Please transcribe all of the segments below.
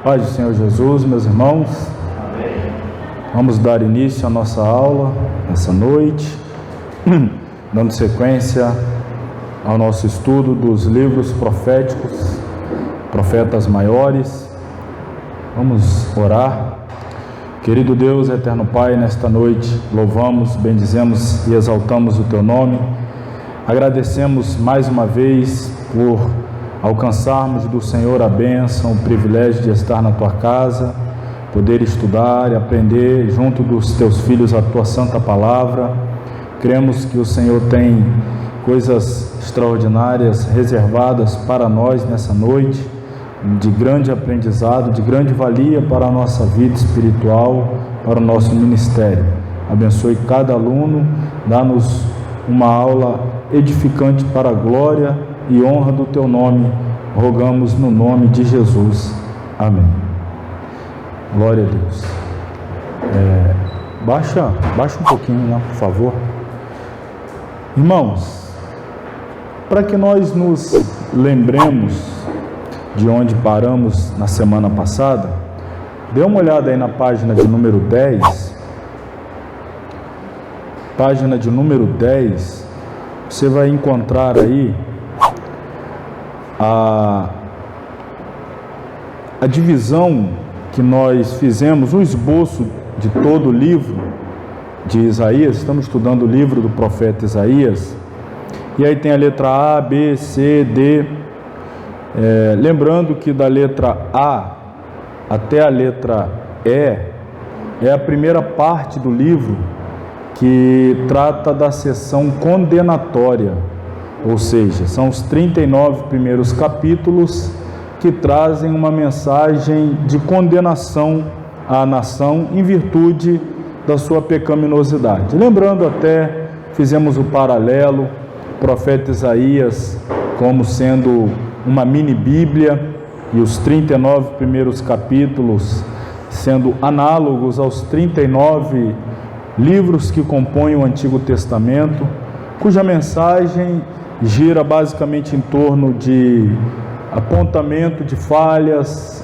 Paz do Senhor Jesus, meus irmãos. Amém. Vamos dar início à nossa aula essa noite, dando sequência ao nosso estudo dos livros proféticos, profetas maiores. Vamos orar. Querido Deus, eterno Pai, nesta noite louvamos, bendizemos e exaltamos o Teu nome. Agradecemos mais uma vez por alcançarmos do Senhor a bênção, o privilégio de estar na Tua casa, poder estudar e aprender junto dos Teus filhos a Tua santa palavra. Cremos que o Senhor tem coisas extraordinárias reservadas para nós nessa noite, de grande aprendizado, de grande valia para a nossa vida espiritual, para o nosso ministério. Abençoe cada aluno, dá-nos uma aula edificante para a glória e honra do Teu nome, rogamos no nome de Jesus. Amém. Glória a Deus. Baixa um pouquinho, né, por favor. Irmãos, para que nós nos lembremos de onde paramos na semana passada, dê uma olhada aí na página de número 10. Página de número 10, você vai encontrar aí a divisão que nós fizemos, um esboço de todo o livro de Isaías. Estamos estudando o livro do profeta Isaías, e aí tem a letra A, B, C, D. Lembrando que da letra A até a letra E é a primeira parte do livro que trata da seção condenatória, ou seja, são os 39 primeiros capítulos que trazem uma mensagem de condenação à nação em virtude da sua pecaminosidade. Lembrando até, fizemos o paralelo, o profeta Isaías como sendo uma mini Bíblia e os 39 primeiros capítulos sendo análogos aos 39 livros que compõem o Antigo Testamento, cuja mensagem gira basicamente em torno de apontamento de falhas,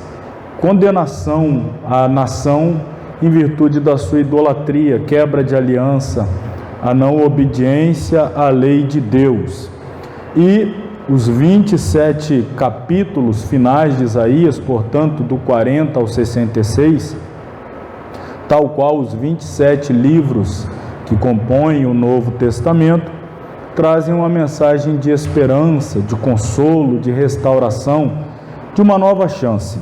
condenação à nação em virtude da sua idolatria, quebra de aliança, a não obediência à lei de Deus. E os 27 capítulos finais de Isaías, portanto, do 40 ao 66, tal qual os 27 livros que compõem o Novo Testamento, trazem uma mensagem de esperança, de consolo, de restauração, de uma nova chance.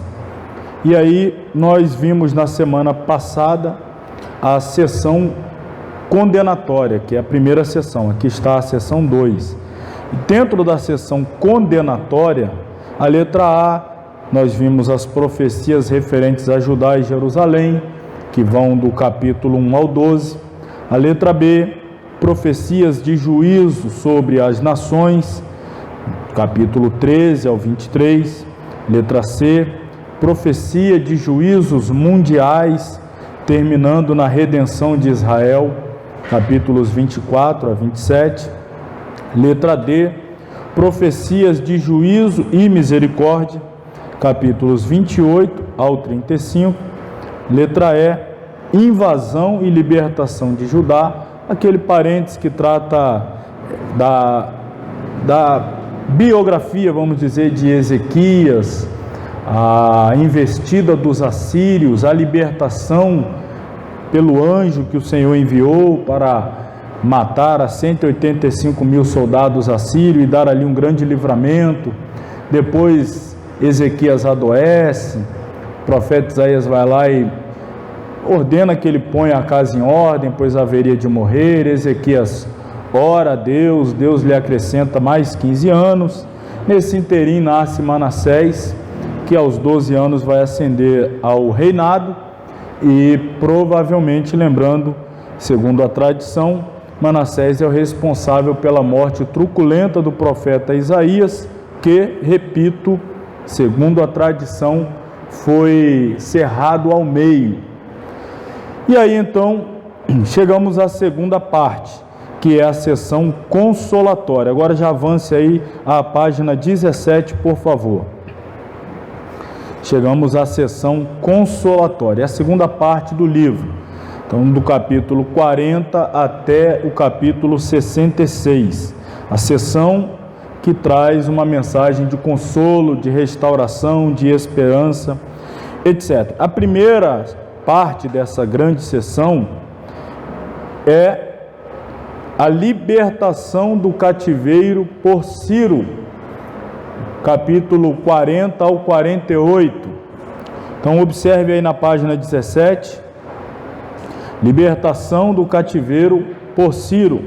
E aí nós vimos na semana passada a sessão condenatória, que é a primeira sessão. Aqui está a sessão 2. Dentro da sessão condenatória, a letra A, nós vimos as profecias referentes a Judá e Jerusalém, que vão do capítulo 1 ao 12. A letra B, profecias de juízo sobre as nações, capítulo 13 ao 23. Letra C, profecia de juízos mundiais, terminando na redenção de Israel, capítulos 24 a 27. Letra D, profecias de juízo e misericórdia, capítulos 28 ao 35. Letra E, invasão e libertação de Judá, aquele parênteses que trata da biografia, vamos dizer, de Ezequias, a investida dos assírios, a libertação pelo anjo que o Senhor enviou para matar a 185 mil soldados assírios e dar ali um grande livramento. Depois Ezequias adoece, o profeta Isaías vai lá e ordena que ele ponha a casa em ordem, pois haveria de morrer. Ezequias ora a Deus, Deus lhe acrescenta mais 15 anos. Nesse interim nasce Manassés, que aos 12 anos vai ascender ao reinado e provavelmente, lembrando, segundo a tradição, Manassés é o responsável pela morte truculenta do profeta Isaías, que, repito, segundo a tradição, foi cerrado ao meio. E aí então chegamos à segunda parte, que é a sessão consolatória. Agora já avance aí à página 17, por favor. chegamos à sessão consolatória, a segunda parte do livro. Então, do capítulo 40 até o capítulo 66. A sessão que traz uma mensagem de consolo, de restauração, de esperança, etc. A primeira parte dessa grande sessão é a libertação do cativeiro por Ciro, capítulo 40 ao 48. Então, observe aí na página 17, libertação do cativeiro por Ciro.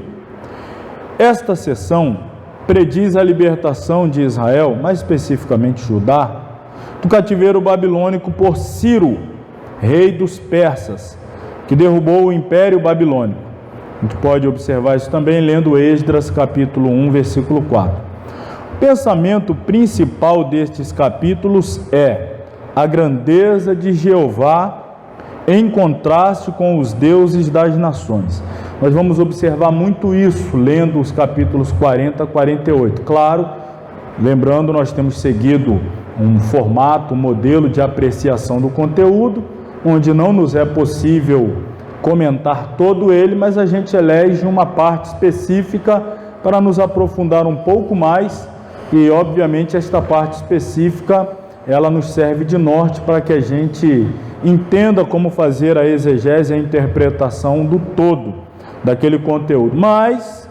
Esta sessão prediz a libertação de Israel, mais especificamente Judá, do cativeiro babilônico por Ciro, rei dos persas, que derrubou o Império Babilônico. A gente pode observar isso também lendo Esdras, capítulo 1, versículo 4. O pensamento principal destes capítulos é a grandeza de Jeová em contraste com os deuses das nações. Nós vamos observar muito isso lendo os capítulos 40 a 48. Claro, lembrando, nós temos seguido um formato, um modelo de apreciação do conteúdo, onde não nos é possível comentar todo ele, mas a gente elege uma parte específica para nos aprofundar um pouco mais e, obviamente, esta parte específica, ela nos serve de norte para que a gente entenda como fazer a exegese e a interpretação do todo daquele conteúdo. Mas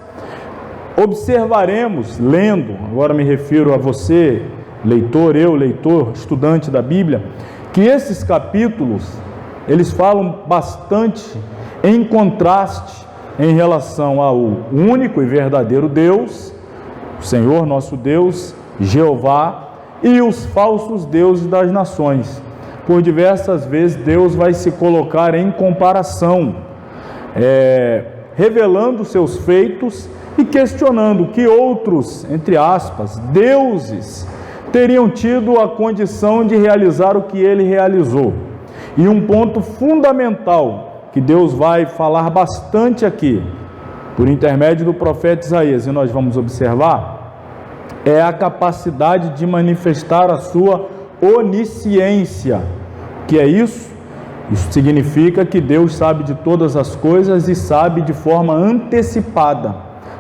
observaremos, lendo, agora me refiro a você, leitor, leitor, estudante da Bíblia, que esses capítulos, eles falam bastante em contraste em relação ao único e verdadeiro Deus, o Senhor nosso Deus, Jeová, e os falsos deuses das nações. Por diversas vezes Deus vai se colocar em comparação, revelando seus feitos e questionando que outros, entre aspas, deuses, teriam tido a condição de realizar o que ele realizou. E um ponto fundamental que Deus vai falar bastante aqui, por intermédio do profeta Isaías, e nós vamos observar, é a capacidade de manifestar a sua onisciência. Que é isso? Isso significa que Deus sabe de todas as coisas e sabe de forma antecipada,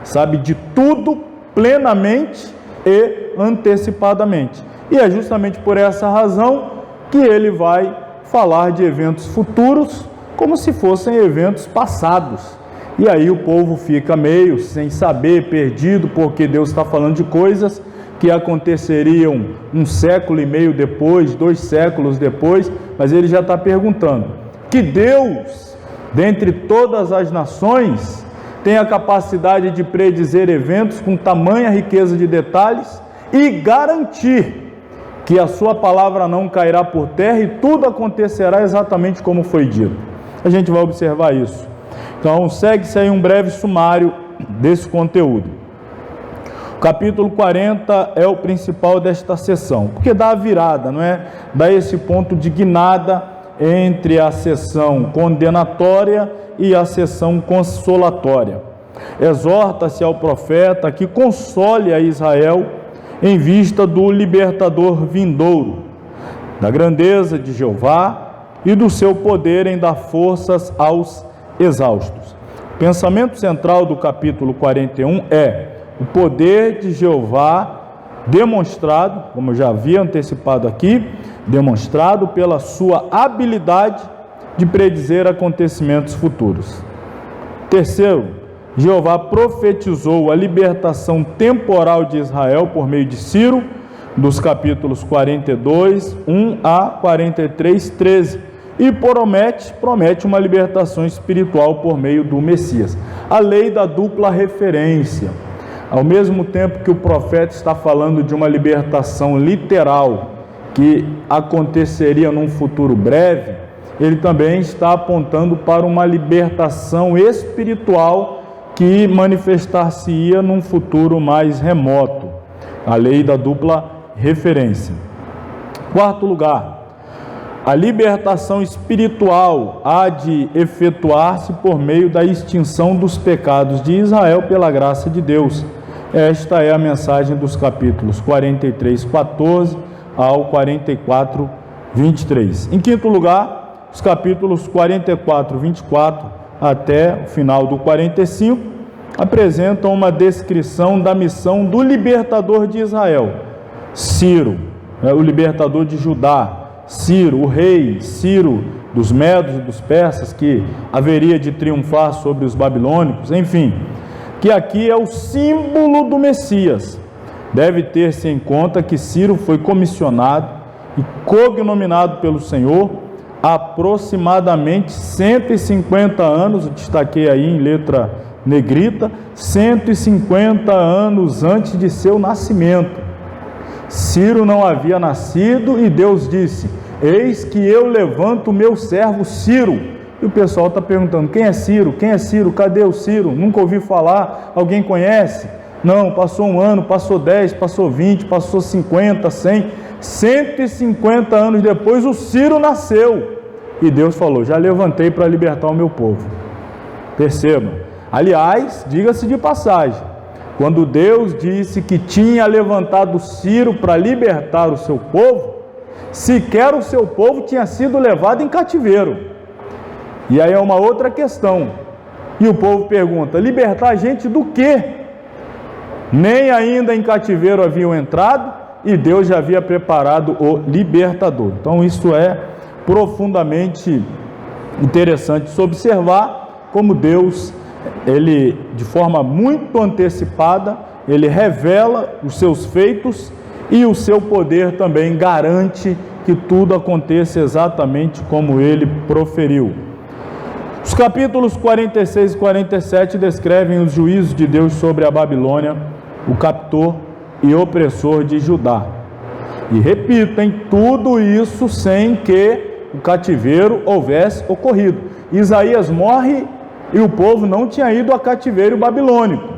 sabe de tudo plenamente e antecipadamente. E é justamente por essa razão que ele vai falar de eventos futuros como se fossem eventos passados. E aí o povo fica meio sem saber, perdido, porque Deus está falando de coisas que aconteceriam 1,5 século depois, 2 séculos depois, mas ele já está perguntando: que Deus, dentre todas as nações, tem a capacidade de predizer eventos com tamanha riqueza de detalhes e garantir que a sua palavra não cairá por terra e tudo acontecerá exatamente como foi dito. A gente vai observar isso. Então, segue-se aí um breve sumário desse conteúdo. O capítulo 40 é o principal desta sessão, porque dá a virada, não é? Dá esse ponto de guinada entre a sessão condenatória e a sessão consolatória. Exorta-se ao profeta que console a Israel em vista do libertador vindouro, da grandeza de Jeová e do seu poder em dar forças aos exaustos. O pensamento central do capítulo 41 é o poder de Jeová demonstrado, como eu já havia antecipado aqui, demonstrado pela sua habilidade de predizer acontecimentos futuros. Terceiro, Jeová profetizou a libertação temporal de Israel por meio de Ciro, dos capítulos 42, 1 a 43, 13, e promete uma libertação espiritual por meio do Messias. A lei da dupla referência. Ao mesmo tempo que o profeta está falando de uma libertação literal que aconteceria num futuro breve, ele também está apontando para uma libertação espiritual que manifestar-se-ia num futuro mais remoto. A lei da dupla referência. Quarto lugar, a libertação espiritual há de efetuar-se por meio da extinção dos pecados de Israel pela graça de Deus. Esta é a mensagem dos capítulos 43, 14 ao 44, 23. Em quinto lugar, os capítulos 44, 24 até o final do 45 apresentam uma descrição da missão do libertador de Israel, Ciro, o libertador de Judá, Ciro, o rei Ciro dos Medos e dos Persas, que haveria de triunfar sobre os babilônicos, enfim, que aqui é o símbolo do Messias. Deve ter-se em conta que Ciro foi comissionado e cognominado pelo Senhor há aproximadamente 150 anos, eu destaquei aí em letra negrita, 150 anos antes de seu nascimento. Ciro não havia nascido e Deus disse: eis que eu levanto o meu servo Ciro. E o pessoal está perguntando: quem é Ciro? Quem é Ciro? Cadê o Ciro? Nunca ouvi falar. Alguém conhece? Não, passou um ano, passou 10, passou 20, passou 50, 100, 150 anos depois o Ciro nasceu. E Deus falou: já levantei para libertar o meu povo. Perceba. Aliás, diga-se de passagem, quando Deus disse que tinha levantado Ciro para libertar o seu povo, sequer o seu povo tinha sido levado em cativeiro. E aí é uma outra questão. E o povo pergunta: libertar a gente do quê? Nem ainda em cativeiro haviam entrado e Deus já havia preparado o libertador. Então isso é profundamente interessante se observar como Deus, ele de forma muito antecipada, ele revela os seus feitos e o seu poder também garante que tudo aconteça exatamente como ele proferiu. Os capítulos 46 e 47 descrevem os juízos de Deus sobre a Babilônia, o captor e opressor de Judá. E repitem, tudo isso sem que o cativeiro houvesse ocorrido. Isaías morre e o povo não tinha ido a cativeiro babilônico.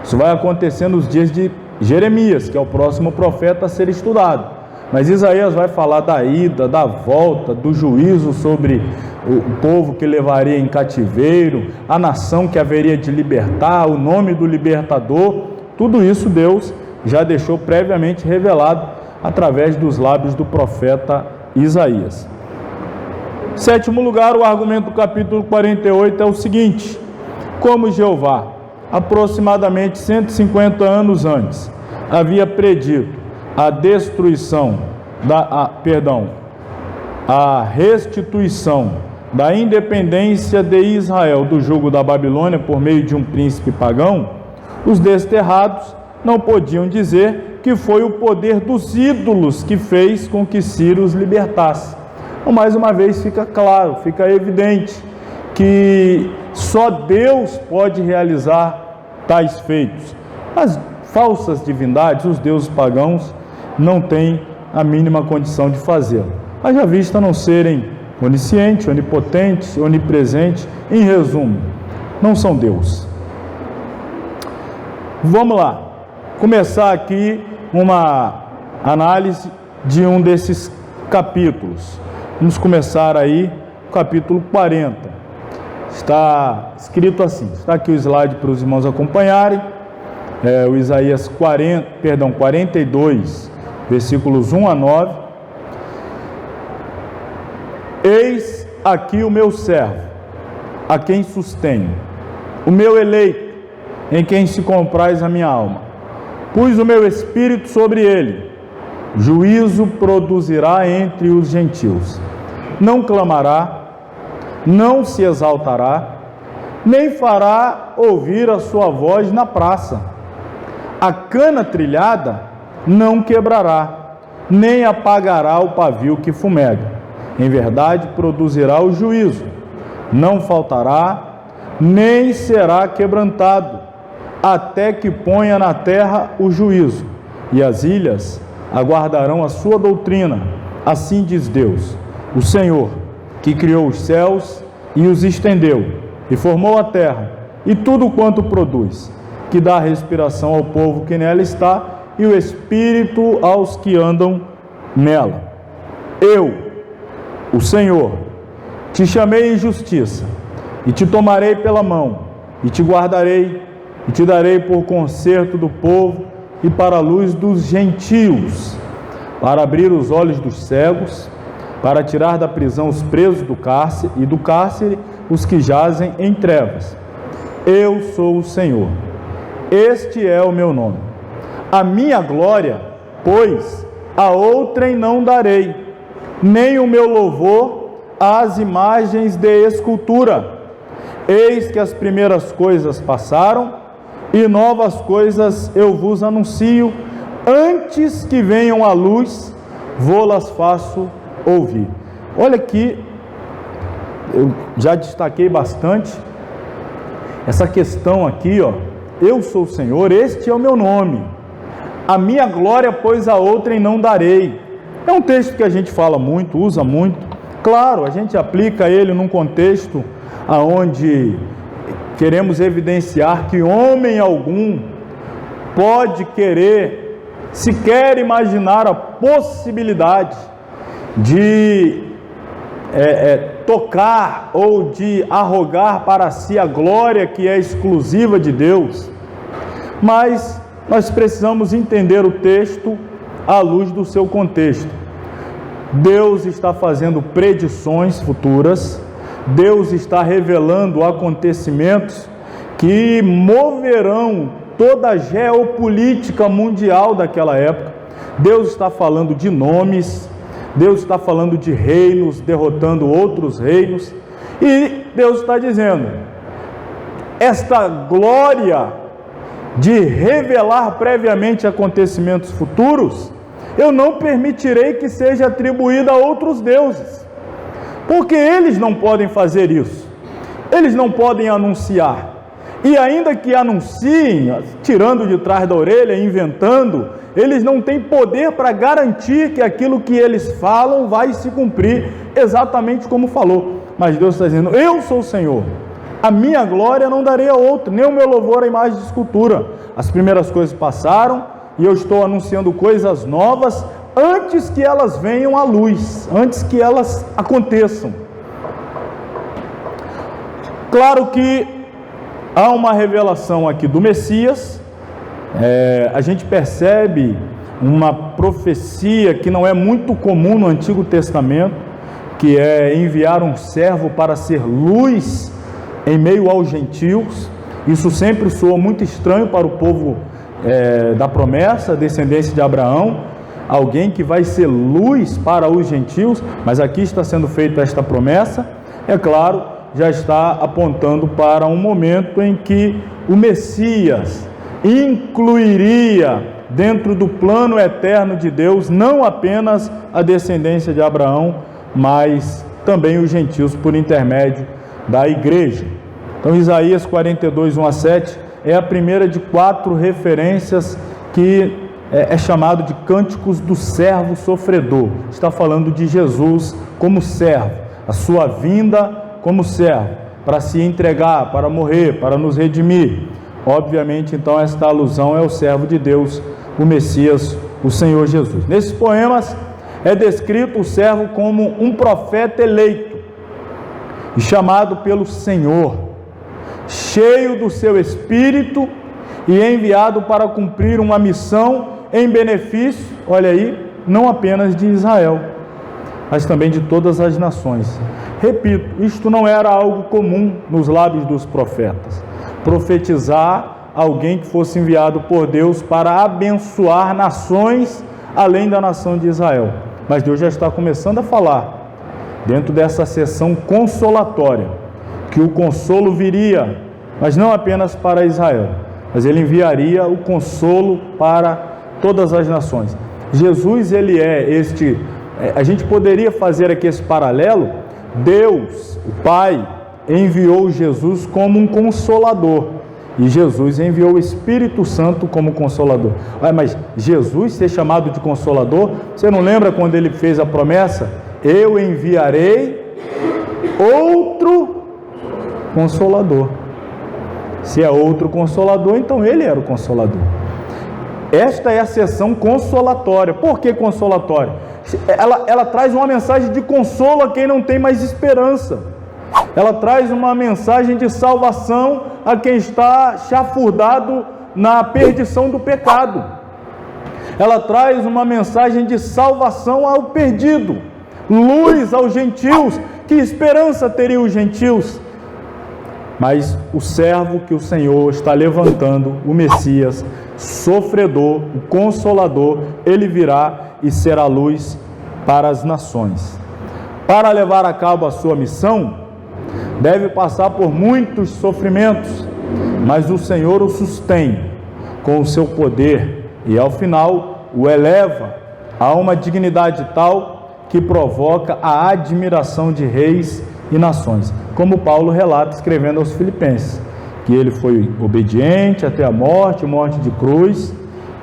Isso vai acontecer nos dias de Jeremias, que é o próximo profeta a ser estudado. Mas Isaías vai falar da ida, da volta, do juízo sobre o povo que levaria em cativeiro, a nação que haveria de libertar, o nome do libertador. Tudo isso Deus já deixou previamente revelado através dos lábios do profeta Isaías. Sétimo lugar, o argumento do capítulo 48 é o seguinte: como Jeová, aproximadamente 150 anos antes, havia predito a destruição, a restituição da independência de Israel do jugo da Babilônia por meio de um príncipe pagão, os desterrados não podiam dizer que foi o poder dos ídolos que fez com que Ciro os libertasse. Então, mais uma vez fica claro, fica evidente que só Deus pode realizar tais feitos. As falsas divindades, os deuses pagãos, não têm a mínima condição de fazê-lo. Haja vista não serem oniscientes, onipotentes, onipresentes, em resumo, não são Deus. Vamos lá, começar aqui uma análise de um desses capítulos. Vamos começar aí o capítulo 40. Está escrito assim, está aqui o slide para os irmãos acompanharem, o Isaías 42, versículos 1 a 9. Eis aqui o meu servo, a quem sustenho, o meu eleito, em quem se compraz a minha alma. Pus o meu espírito sobre ele, juízo produzirá entre os gentios. Não clamará, não se exaltará, nem fará ouvir a sua voz na praça. A cana trilhada não quebrará, nem apagará o pavio que fumega. Em verdade, produzirá o juízo, não faltará, nem será quebrantado, até que ponha na terra o juízo, e as ilhas aguardarão a sua doutrina. Assim diz Deus, o Senhor, que criou os céus e os estendeu, e formou a terra, e tudo quanto produz, que dá respiração ao povo que nela está, e o espírito aos que andam nela. Eu, o Senhor, te chamei em justiça, e te tomarei pela mão, e te guardarei, e te darei por conserto do povo, e para a luz dos gentios, para abrir os olhos dos cegos, para tirar da prisão os presos do cárcere e do cárcere os que jazem em trevas. Eu sou o Senhor. Este é o meu nome. A minha glória, pois, a outrem não darei, nem o meu louvor às imagens de escultura. Eis que as primeiras coisas passaram, e novas coisas eu vos anuncio. Antes que venham à luz, vô-las faço ouvir. Olha aqui, eu já destaquei bastante essa questão aqui, ó. Eu sou o Senhor, este é o meu nome. A minha glória, pois, a outrem não darei. É um texto que a gente fala muito, usa muito. Claro, a gente aplica ele num contexto aonde queremos evidenciar que homem algum pode querer, sequer imaginar a possibilidade de tocar ou de arrogar para si a glória que é exclusiva de Deus. Mas nós precisamos entender o texto à luz do seu contexto. Deus está fazendo predições futuras, Deus está revelando acontecimentos que moverão toda a geopolítica mundial daquela época. Deus está falando de nomes, Deus está falando de reinos, derrotando outros reinos, e Deus está dizendo, esta glória de revelar previamente acontecimentos futuros, eu não permitirei que seja atribuída a outros deuses, porque eles não podem fazer isso, eles não podem anunciar, e ainda que anunciem, tirando de trás da orelha, inventando, eles não têm poder para garantir que aquilo que eles falam vai se cumprir exatamente como falou. Mas Deus está dizendo, eu sou o Senhor, a minha glória não darei a outro, nem o meu louvor à imagem de escultura. As primeiras coisas passaram, e eu estou anunciando coisas novas, antes que elas venham à luz, antes que elas aconteçam. Claro que há uma revelação aqui do Messias, a gente percebe uma profecia que não é muito comum no Antigo Testamento, que é enviar um servo para ser luz em meio aos gentios. Isso sempre soou muito estranho para o povo da promessa, descendência de Abraão, alguém que vai ser luz para os gentios, mas aqui está sendo feita esta promessa, é claro, já está apontando para um momento em que o Messias incluiria dentro do plano eterno de Deus, não apenas a descendência de Abraão, mas também os gentios por intermédio da igreja. Então Isaías 42, 1 a 7 é a primeira de 4 referências que é chamado de cânticos do servo sofredor. Está falando de Jesus como servo, a sua vinda como servo, para se entregar, para morrer, para nos redimir. Obviamente, então, esta alusão é o servo de Deus, o Messias, o Senhor Jesus. Nesses poemas é descrito o servo como um profeta eleito e chamado pelo Senhor, cheio do seu espírito e enviado para cumprir uma missão em benefício, olha aí, não apenas de Israel, mas também de todas as nações. Repito, isto não era algo comum nos lábios dos profetas. Profetizar alguém que fosse enviado por Deus para abençoar nações além da nação de Israel. Mas Deus já está começando a falar, dentro dessa sessão consolatória, que o consolo viria, mas não apenas para Israel, mas ele enviaria o consolo para todas as nações. Jesus, ele é este, a gente poderia fazer aqui esse paralelo. Deus, o Pai, enviou Jesus como um consolador, e Jesus enviou o Espírito Santo como consolador. Mas Jesus ser chamado de consolador, você não lembra quando ele fez a promessa? Eu enviarei outro consolador. Se é outro consolador, então ele era o consolador. Esta é a sessão consolatória. Por que consolatória? Ela traz uma mensagem de consolo a quem não tem mais esperança. Ela traz uma mensagem de salvação a quem está chafurdado na perdição do pecado. Ela traz uma mensagem de salvação ao perdido, luz aos gentios. Que esperança teriam os gentios? Mas o servo que o Senhor está levantando, o Messias, sofredor, o Consolador, ele virá e será luz para as nações. Para levar a cabo a sua missão, deve passar por muitos sofrimentos, mas o Senhor o sustém com o seu poder e ao final o eleva a uma dignidade tal que provoca a admiração de reis e nações, como Paulo relata escrevendo aos Filipenses, que ele foi obediente até a morte de cruz,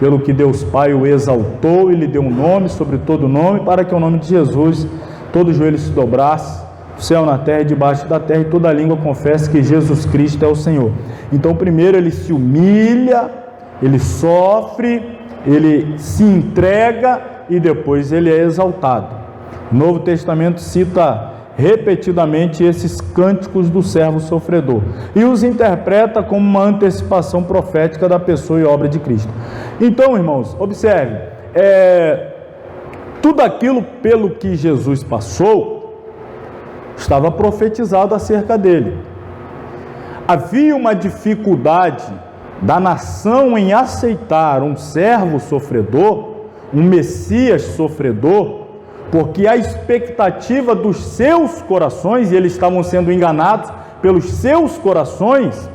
pelo que Deus Pai o exaltou e lhe deu um nome sobre todo nome, para que o nome de Jesus todo joelho se dobrasse, o céu na terra e debaixo da terra, e toda língua confesse que Jesus Cristo é o Senhor. Então primeiro ele se humilha, ele sofre, ele se entrega e depois ele é exaltado. O Novo Testamento cita repetidamente esses cânticos do servo sofredor e os interpreta como uma antecipação profética da pessoa e obra de Cristo. Então, irmãos, observe, tudo aquilo pelo que Jesus passou estava profetizado acerca dele. Havia uma dificuldade da nação em aceitar um servo sofredor, um Messias sofredor, porque a expectativa dos seus corações, e eles estavam sendo enganados pelos seus corações,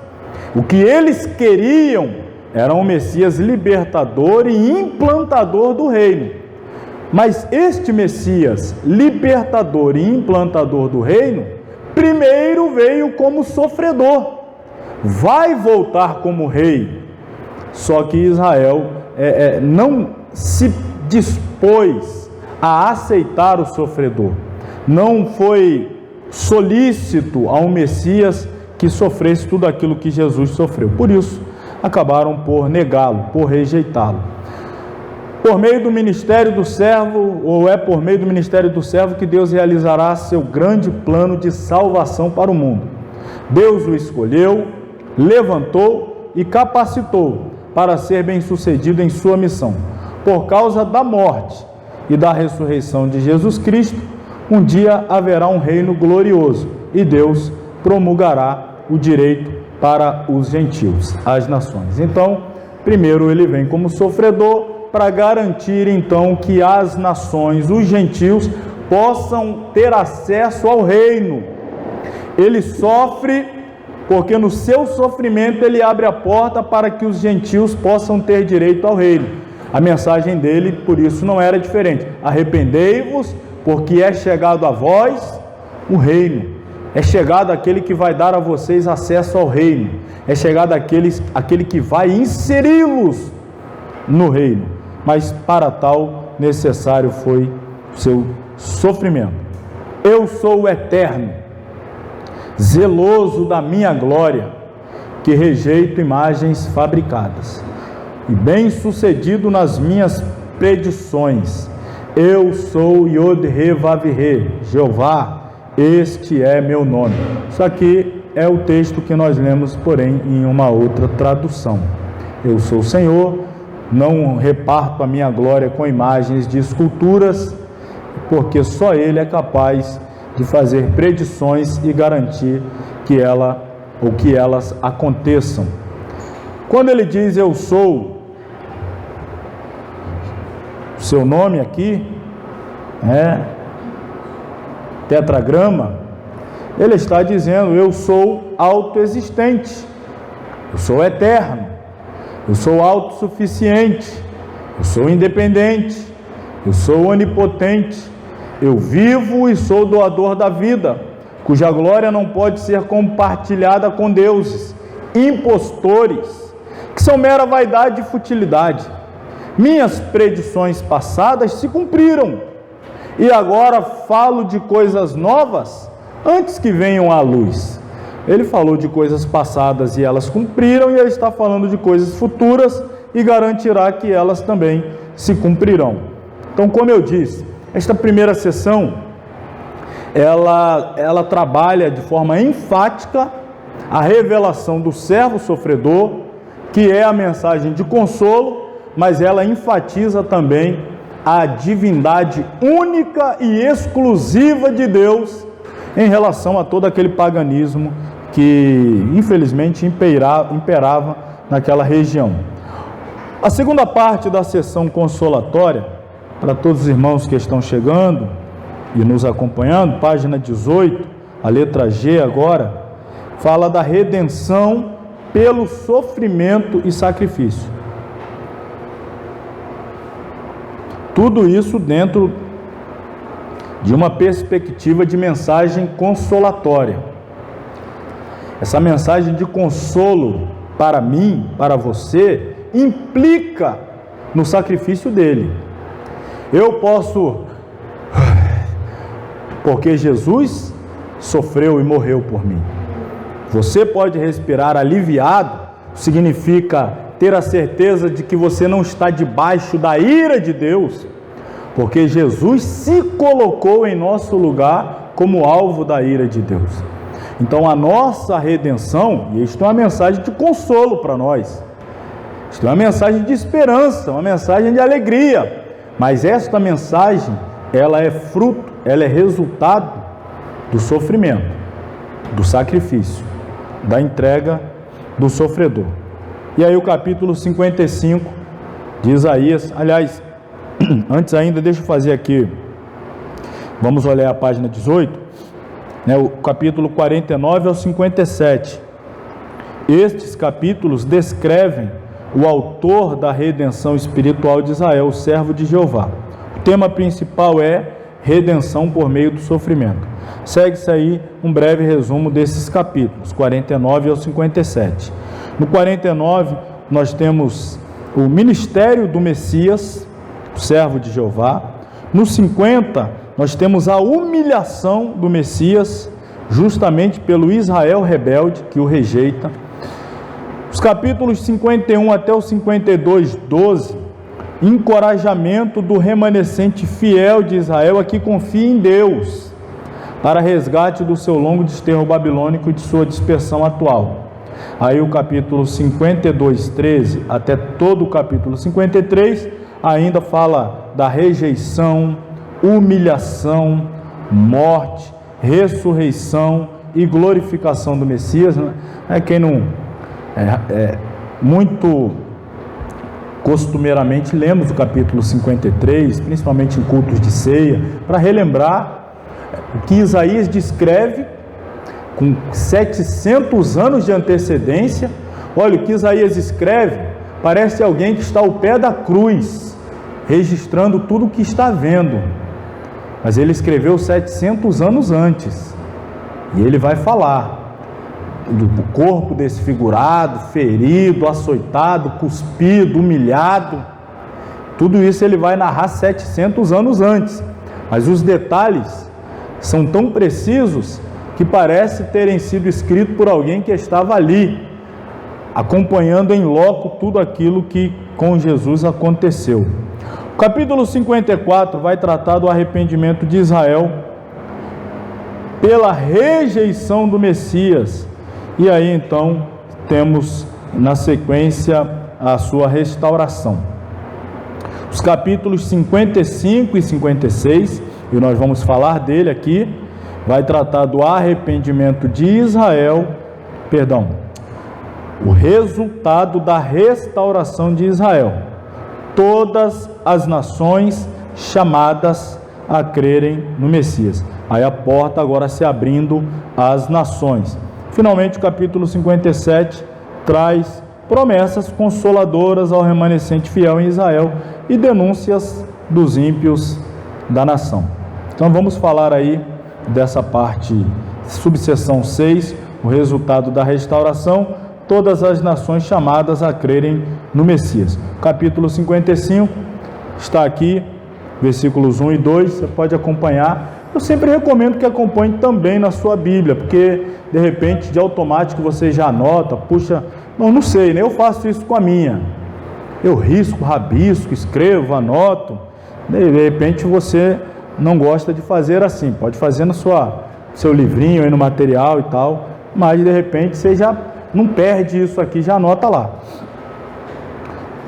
o que eles queriam era um Messias libertador e implantador do reino. Mas este Messias libertador e implantador do reino, primeiro veio como sofredor, vai voltar como rei. Só que Israel não se dispôs a aceitar o sofredor, não foi solícito a um Messias que sofresse tudo aquilo que Jesus sofreu. Por isso, acabaram por negá-lo, por rejeitá-lo. Por meio do ministério do servo, ou é por meio do ministério do servo que Deus realizará seu grande plano de salvação para o mundo. Deus o escolheu, levantou e capacitou para ser bem-sucedido em sua missão. Por causa da morte e da ressurreição de Jesus Cristo, um dia haverá um reino glorioso e Deus promulgará o direito para os gentios, as nações. Então, primeiro ele vem como sofredor para garantir então que as nações, os gentios, possam ter acesso ao reino. Ele sofre porque no seu sofrimento ele abre a porta para que os gentios possam ter direito ao reino. A mensagem dele, por isso, não era diferente. Arrependei-vos, porque é chegado a vós o reino. É chegado aquele que vai dar a vocês acesso ao reino. É chegado aquele que vai inseri-los no reino. Mas para tal, necessário foi o seu sofrimento. Eu sou o eterno, zeloso da minha glória, que rejeito imagens fabricadas, e bem-sucedido nas minhas predições. Eu sou Yod-He-Vav-He, Jeová, este é meu nome. Isso aqui é o texto que nós lemos, porém, em uma outra tradução. Eu sou o Senhor, não reparto a minha glória com imagens de esculturas, porque só Ele é capaz de fazer predições e garantir que elas aconteçam. Quando ele diz eu sou, o seu nome aqui é tetragrama, ele está dizendo eu sou autoexistente, eu sou eterno, eu sou autossuficiente, eu sou independente, eu sou onipotente, eu vivo e sou doador da vida, cuja glória não pode ser compartilhada com deuses, impostores, que são mera vaidade e futilidade. Minhas predições passadas se cumpriram, e agora falo de coisas novas antes que venham à luz. Ele falou de coisas passadas e elas cumpriram, e ele está falando de coisas futuras e garantirá que elas também se cumprirão. Então, como eu disse, esta primeira sessão, ela trabalha de forma enfática a revelação do servo sofredor, que é a mensagem de consolo, mas ela enfatiza também a divindade única e exclusiva de Deus em relação a todo aquele paganismo que infelizmente imperava naquela região. A segunda parte da sessão consolatória, para todos os irmãos que estão chegando e nos acompanhando, página 18, a letra G agora, fala da redenção pelo sofrimento e sacrifício. Tudo isso dentro de uma perspectiva de mensagem consolatória. Essa mensagem de consolo para mim, para você, implica no sacrifício dele. Eu posso, porque Jesus sofreu e morreu por mim. Você pode respirar aliviado, significa ter a certeza de que você não está debaixo da ira de Deus, porque Jesus se colocou em nosso lugar como alvo da ira de Deus. Então a nossa redenção, e isto é uma mensagem de consolo para nós, isto é uma mensagem de esperança, uma mensagem de alegria, mas esta mensagem, ela é fruto, ela é resultado do sofrimento, do sacrifício, da entrega do sofredor. E aí o capítulo 55 de Isaías, aliás, antes ainda, deixa eu fazer aqui, vamos olhar a página 18, o capítulo 49 ao 57. Estes capítulos descrevem o autor da redenção espiritual de Israel, o servo de Jeová. O tema principal é redenção por meio do sofrimento. Segue-se aí um breve resumo desses capítulos, 49 ao 57. No 49, nós temos o ministério do Messias, o servo de Jeová. No 50, nós temos a humilhação do Messias, justamente pelo Israel rebelde, que o rejeita. Os capítulos 51 até o 52, 12, encorajamento do remanescente fiel de Israel a que confia em Deus, para resgate do seu longo desterro babilônico e de sua dispersão atual. Aí o capítulo 52, 13 até todo o capítulo 53 ainda fala da rejeição, humilhação, morte, ressurreição e glorificação do Messias. Quem não muito costumeiramente lemos o capítulo 53, principalmente em cultos de ceia, para relembrar o que Isaías descreve com 700 anos de antecedência. Olha, o que Isaías escreve parece alguém que está ao pé da cruz, registrando tudo o que está vendo, mas ele escreveu 700 anos antes, e ele vai falar do corpo desfigurado, ferido, açoitado, cuspido, humilhado. Tudo isso ele vai narrar 700 anos antes, mas os detalhes são tão precisos que parece terem sido escritos por alguém que estava ali, acompanhando em loco tudo aquilo que com Jesus aconteceu. O capítulo 54 vai tratar do arrependimento de Israel pela rejeição do Messias. E aí então temos na sequência a sua restauração. Os capítulos 55 e 56, e nós vamos falar dele aqui, vai tratar do arrependimento de Israel, o resultado da restauração de Israel. Todas as nações chamadas a crerem no Messias. Aí a porta agora se abrindo às nações. Finalmente, o capítulo 57 traz promessas consoladoras ao remanescente fiel em Israel e denúncias dos ímpios da nação. Então vamos falar aí dessa parte, subseção 6, o resultado da restauração, todas as nações chamadas a crerem no Messias. Capítulo 55 está aqui, versículos 1 e 2, você pode acompanhar. Eu sempre recomendo que acompanhe também na sua Bíblia, porque de repente, de automático, você já anota, puxa, não sei, né? Eu faço isso com a minha. Eu risco, rabisco, escrevo, anoto. De repente você não gosta de fazer assim, pode fazer no seu livrinho, aí no material e tal, mas de repente você já não perde isso aqui, já anota lá.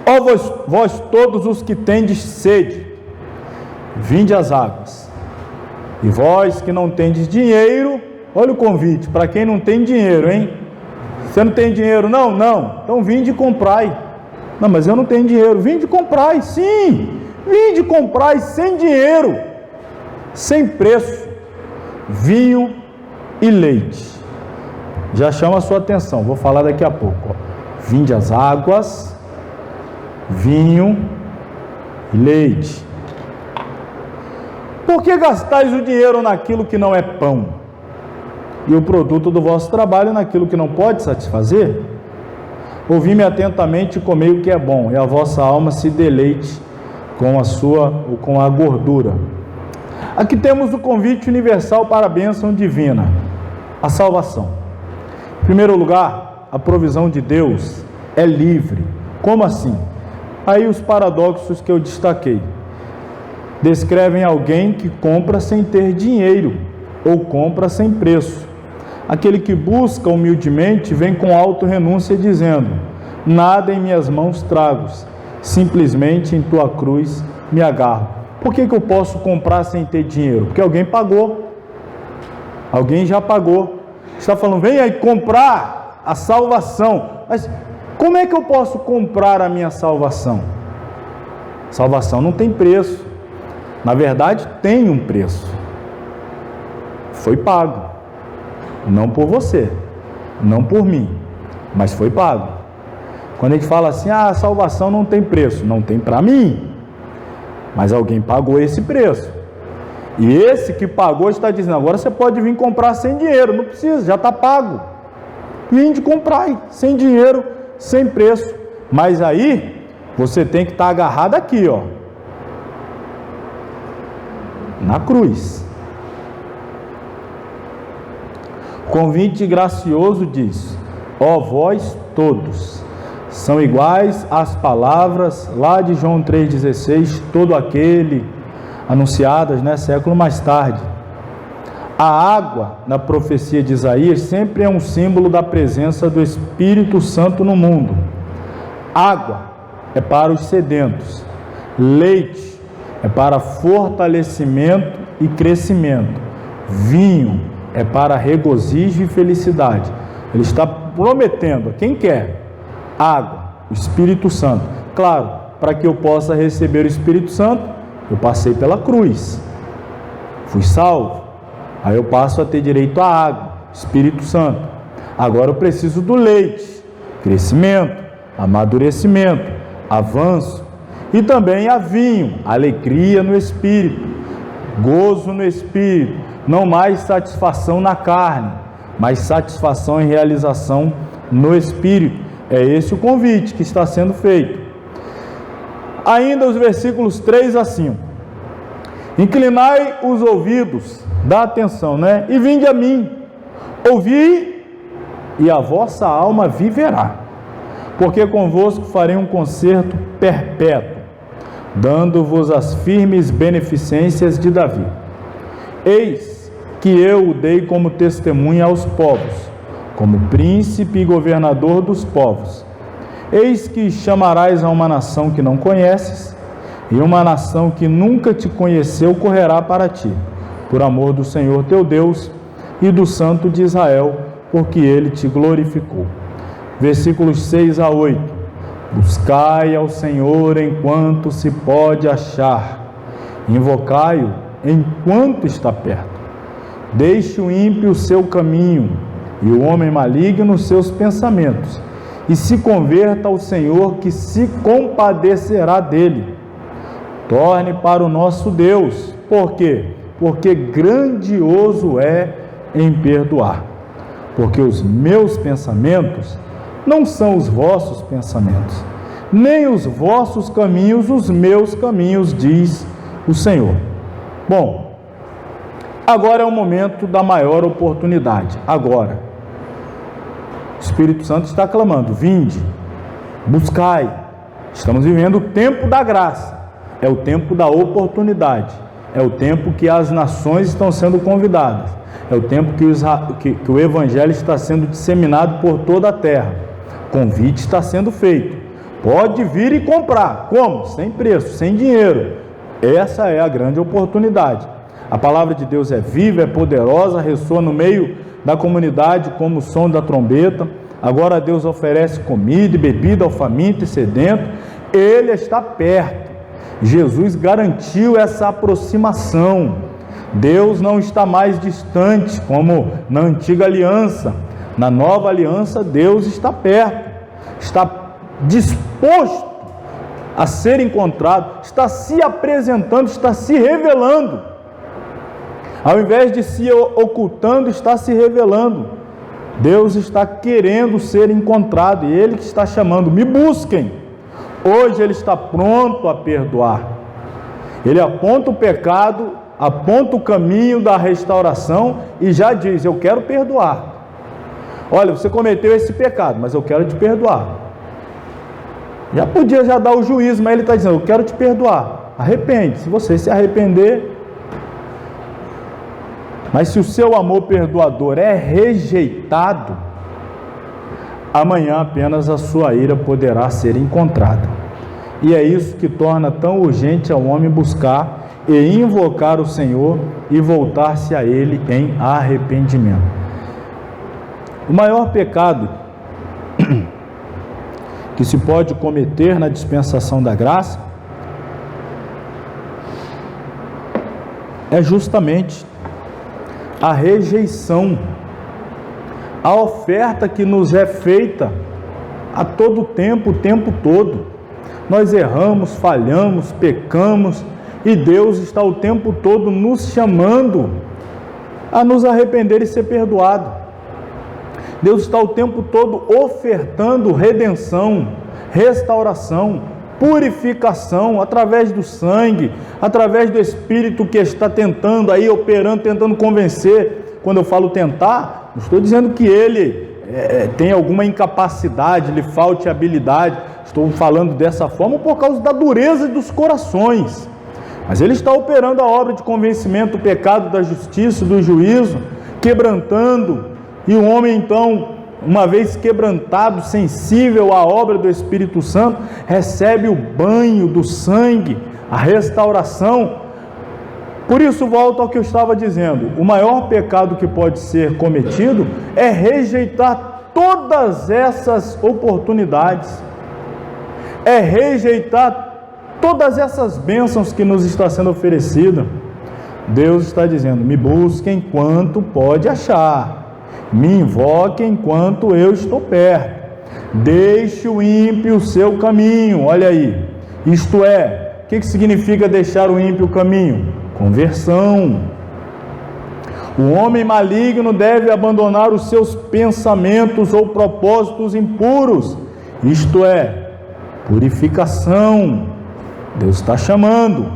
Ó vós todos os que tendes sede, vinde as águas. E vós que não tendes dinheiro, olha o convite, para quem não tem dinheiro, hein? Você não tem dinheiro? Não, não. Então vinde e comprai. Não, mas eu não tenho dinheiro. Vinde e comprai, sim. Vinde e comprai sem dinheiro, sem preço, vinho e leite. Já chama a sua atenção, vou falar daqui a pouco. Ó. Vinde as águas, vinho e leite. Por que gastais o dinheiro naquilo que não é pão? E o produto do vosso trabalho naquilo que não pode satisfazer? Ouvi-me atentamente e comei o que é bom, e a vossa alma se deleite com a gordura. Aqui temos o convite universal para a bênção divina, a salvação. Em primeiro lugar, a provisão de Deus é livre. Como assim? Aí os paradoxos que eu destaquei. Descrevem alguém que compra sem ter dinheiro, ou compra sem preço. Aquele que busca humildemente vem com auto-renúncia dizendo: nada em minhas mãos trago, simplesmente em tua cruz me agarro. Por que eu posso comprar sem ter dinheiro? Porque alguém pagou. Alguém já pagou. Está falando, vem aí comprar a salvação. Mas como é que eu posso comprar a minha salvação? Salvação não tem preço. Na verdade, tem um preço. Foi pago. Não por você, não por mim, mas foi pago. Quando a gente fala assim, a salvação não tem preço, não tem para mim, mas alguém pagou esse preço. E esse que pagou está dizendo, agora você pode vir comprar sem dinheiro, não precisa, já está pago. Vinde comprar sem dinheiro, sem preço. Mas aí, você tem que estar agarrado aqui, ó, na cruz. Convite gracioso diz: ó vós todos, são iguais às palavras lá de João 3,16, todo aquele, anunciadas, século mais tarde. A água, na profecia de Isaías, sempre é um símbolo da presença do Espírito Santo no mundo. Água é para os sedentos, leite é para fortalecimento e crescimento, vinho é para regozijo e felicidade. Ele está prometendo a quem quer água, o Espírito Santo. Claro, para que eu possa receber o Espírito Santo, eu passei pela cruz, fui salvo, aí eu passo a ter direito à água, Espírito Santo. Agora eu preciso do leite, crescimento, amadurecimento, avanço, e também a vinho, alegria no Espírito, gozo no Espírito. Não mais satisfação na carne, mas satisfação em realização no Espírito. É esse o convite que está sendo feito. Ainda os versículos 3 a 5. Inclinai os ouvidos, dá atenção, e vinde a mim. Ouvi, e a vossa alma viverá. Porque convosco farei um concerto perpétuo, dando-vos as firmes beneficências de Davi. Eis que eu o dei como testemunha aos povos, como príncipe e governador dos povos. Eis que chamarás a uma nação que não conheces, e uma nação que nunca te conheceu correrá para ti, por amor do Senhor teu Deus e do Santo de Israel, porque ele te glorificou. Versículos 6 a 8. Buscai ao Senhor enquanto se pode achar, invocai-o enquanto está perto. Deixe o ímpio o seu caminho, e o homem maligno os seus pensamentos, e se converta ao Senhor, que se compadecerá dele. Torne para o nosso Deus. Por quê? Porque grandioso é em perdoar. Porque os meus pensamentos não são os vossos pensamentos, nem os vossos caminhos os meus caminhos, diz o Senhor. Bom, agora é o momento da maior oportunidade. Agora, o Espírito Santo está clamando: vinde, buscai. Estamos vivendo o tempo da graça, é o tempo da oportunidade, é o tempo que as nações estão sendo convidadas, é o tempo que o Evangelho está sendo disseminado por toda a terra. O convite está sendo feito. Pode vir e comprar. Como? Sem preço, sem dinheiro. Essa é a grande oportunidade. A palavra de Deus é viva, é poderosa, ressoa no meio da comunidade como o som da trombeta. Agora Deus oferece comida e bebida ao faminto e sedento. Ele está perto. Jesus garantiu essa aproximação. Deus não está mais distante como na antiga aliança. Na nova aliança, Deus está perto, está disposto a ser encontrado, está se apresentando, está se revelando. Ao invés de se ocultando, está se revelando. Deus está querendo ser encontrado e Ele que está chamando: me busquem. Hoje Ele está pronto a perdoar. Ele aponta o pecado, aponta o caminho da restauração e já diz: eu quero perdoar. Olha, você cometeu esse pecado, mas eu quero te perdoar. Já podia dar o juízo, mas Ele está dizendo: eu quero te perdoar. Arrepende. Se você se arrepender. Mas se o seu amor perdoador é rejeitado, amanhã apenas a sua ira poderá ser encontrada. E é isso que torna tão urgente ao homem buscar e invocar o Senhor e voltar-se a Ele em arrependimento. O maior pecado que se pode cometer na dispensação da graça é justamente a rejeição, a oferta que nos é feita a todo tempo, o tempo todo. Nós erramos, falhamos, pecamos e Deus está o tempo todo nos chamando a nos arrepender e ser perdoado. Deus está o tempo todo ofertando redenção, restauração, purificação através do sangue, através do Espírito que está tentando aí, operando, tentando convencer. Quando eu falo tentar, não estou dizendo que ele tem alguma incapacidade, lhe falte habilidade. Estou falando dessa forma por causa da dureza dos corações. Mas ele está operando a obra de convencimento do pecado, da justiça, do juízo, quebrantando. E o homem então, uma vez quebrantado, sensível à obra do Espírito Santo, recebe o banho do sangue, a restauração. Por isso, volto ao que eu estava dizendo: o maior pecado que pode ser cometido é rejeitar todas essas oportunidades, é rejeitar todas essas bênçãos que nos está sendo oferecida. Deus está dizendo: me busquem enquanto pode achar. Me invoque enquanto eu estou perto. Deixe o ímpio o seu caminho. Olha aí. Isto é, o que significa deixar o ímpio o caminho? Conversão. O homem maligno deve abandonar os seus pensamentos ou propósitos impuros. Isto é, purificação. Deus está chamando.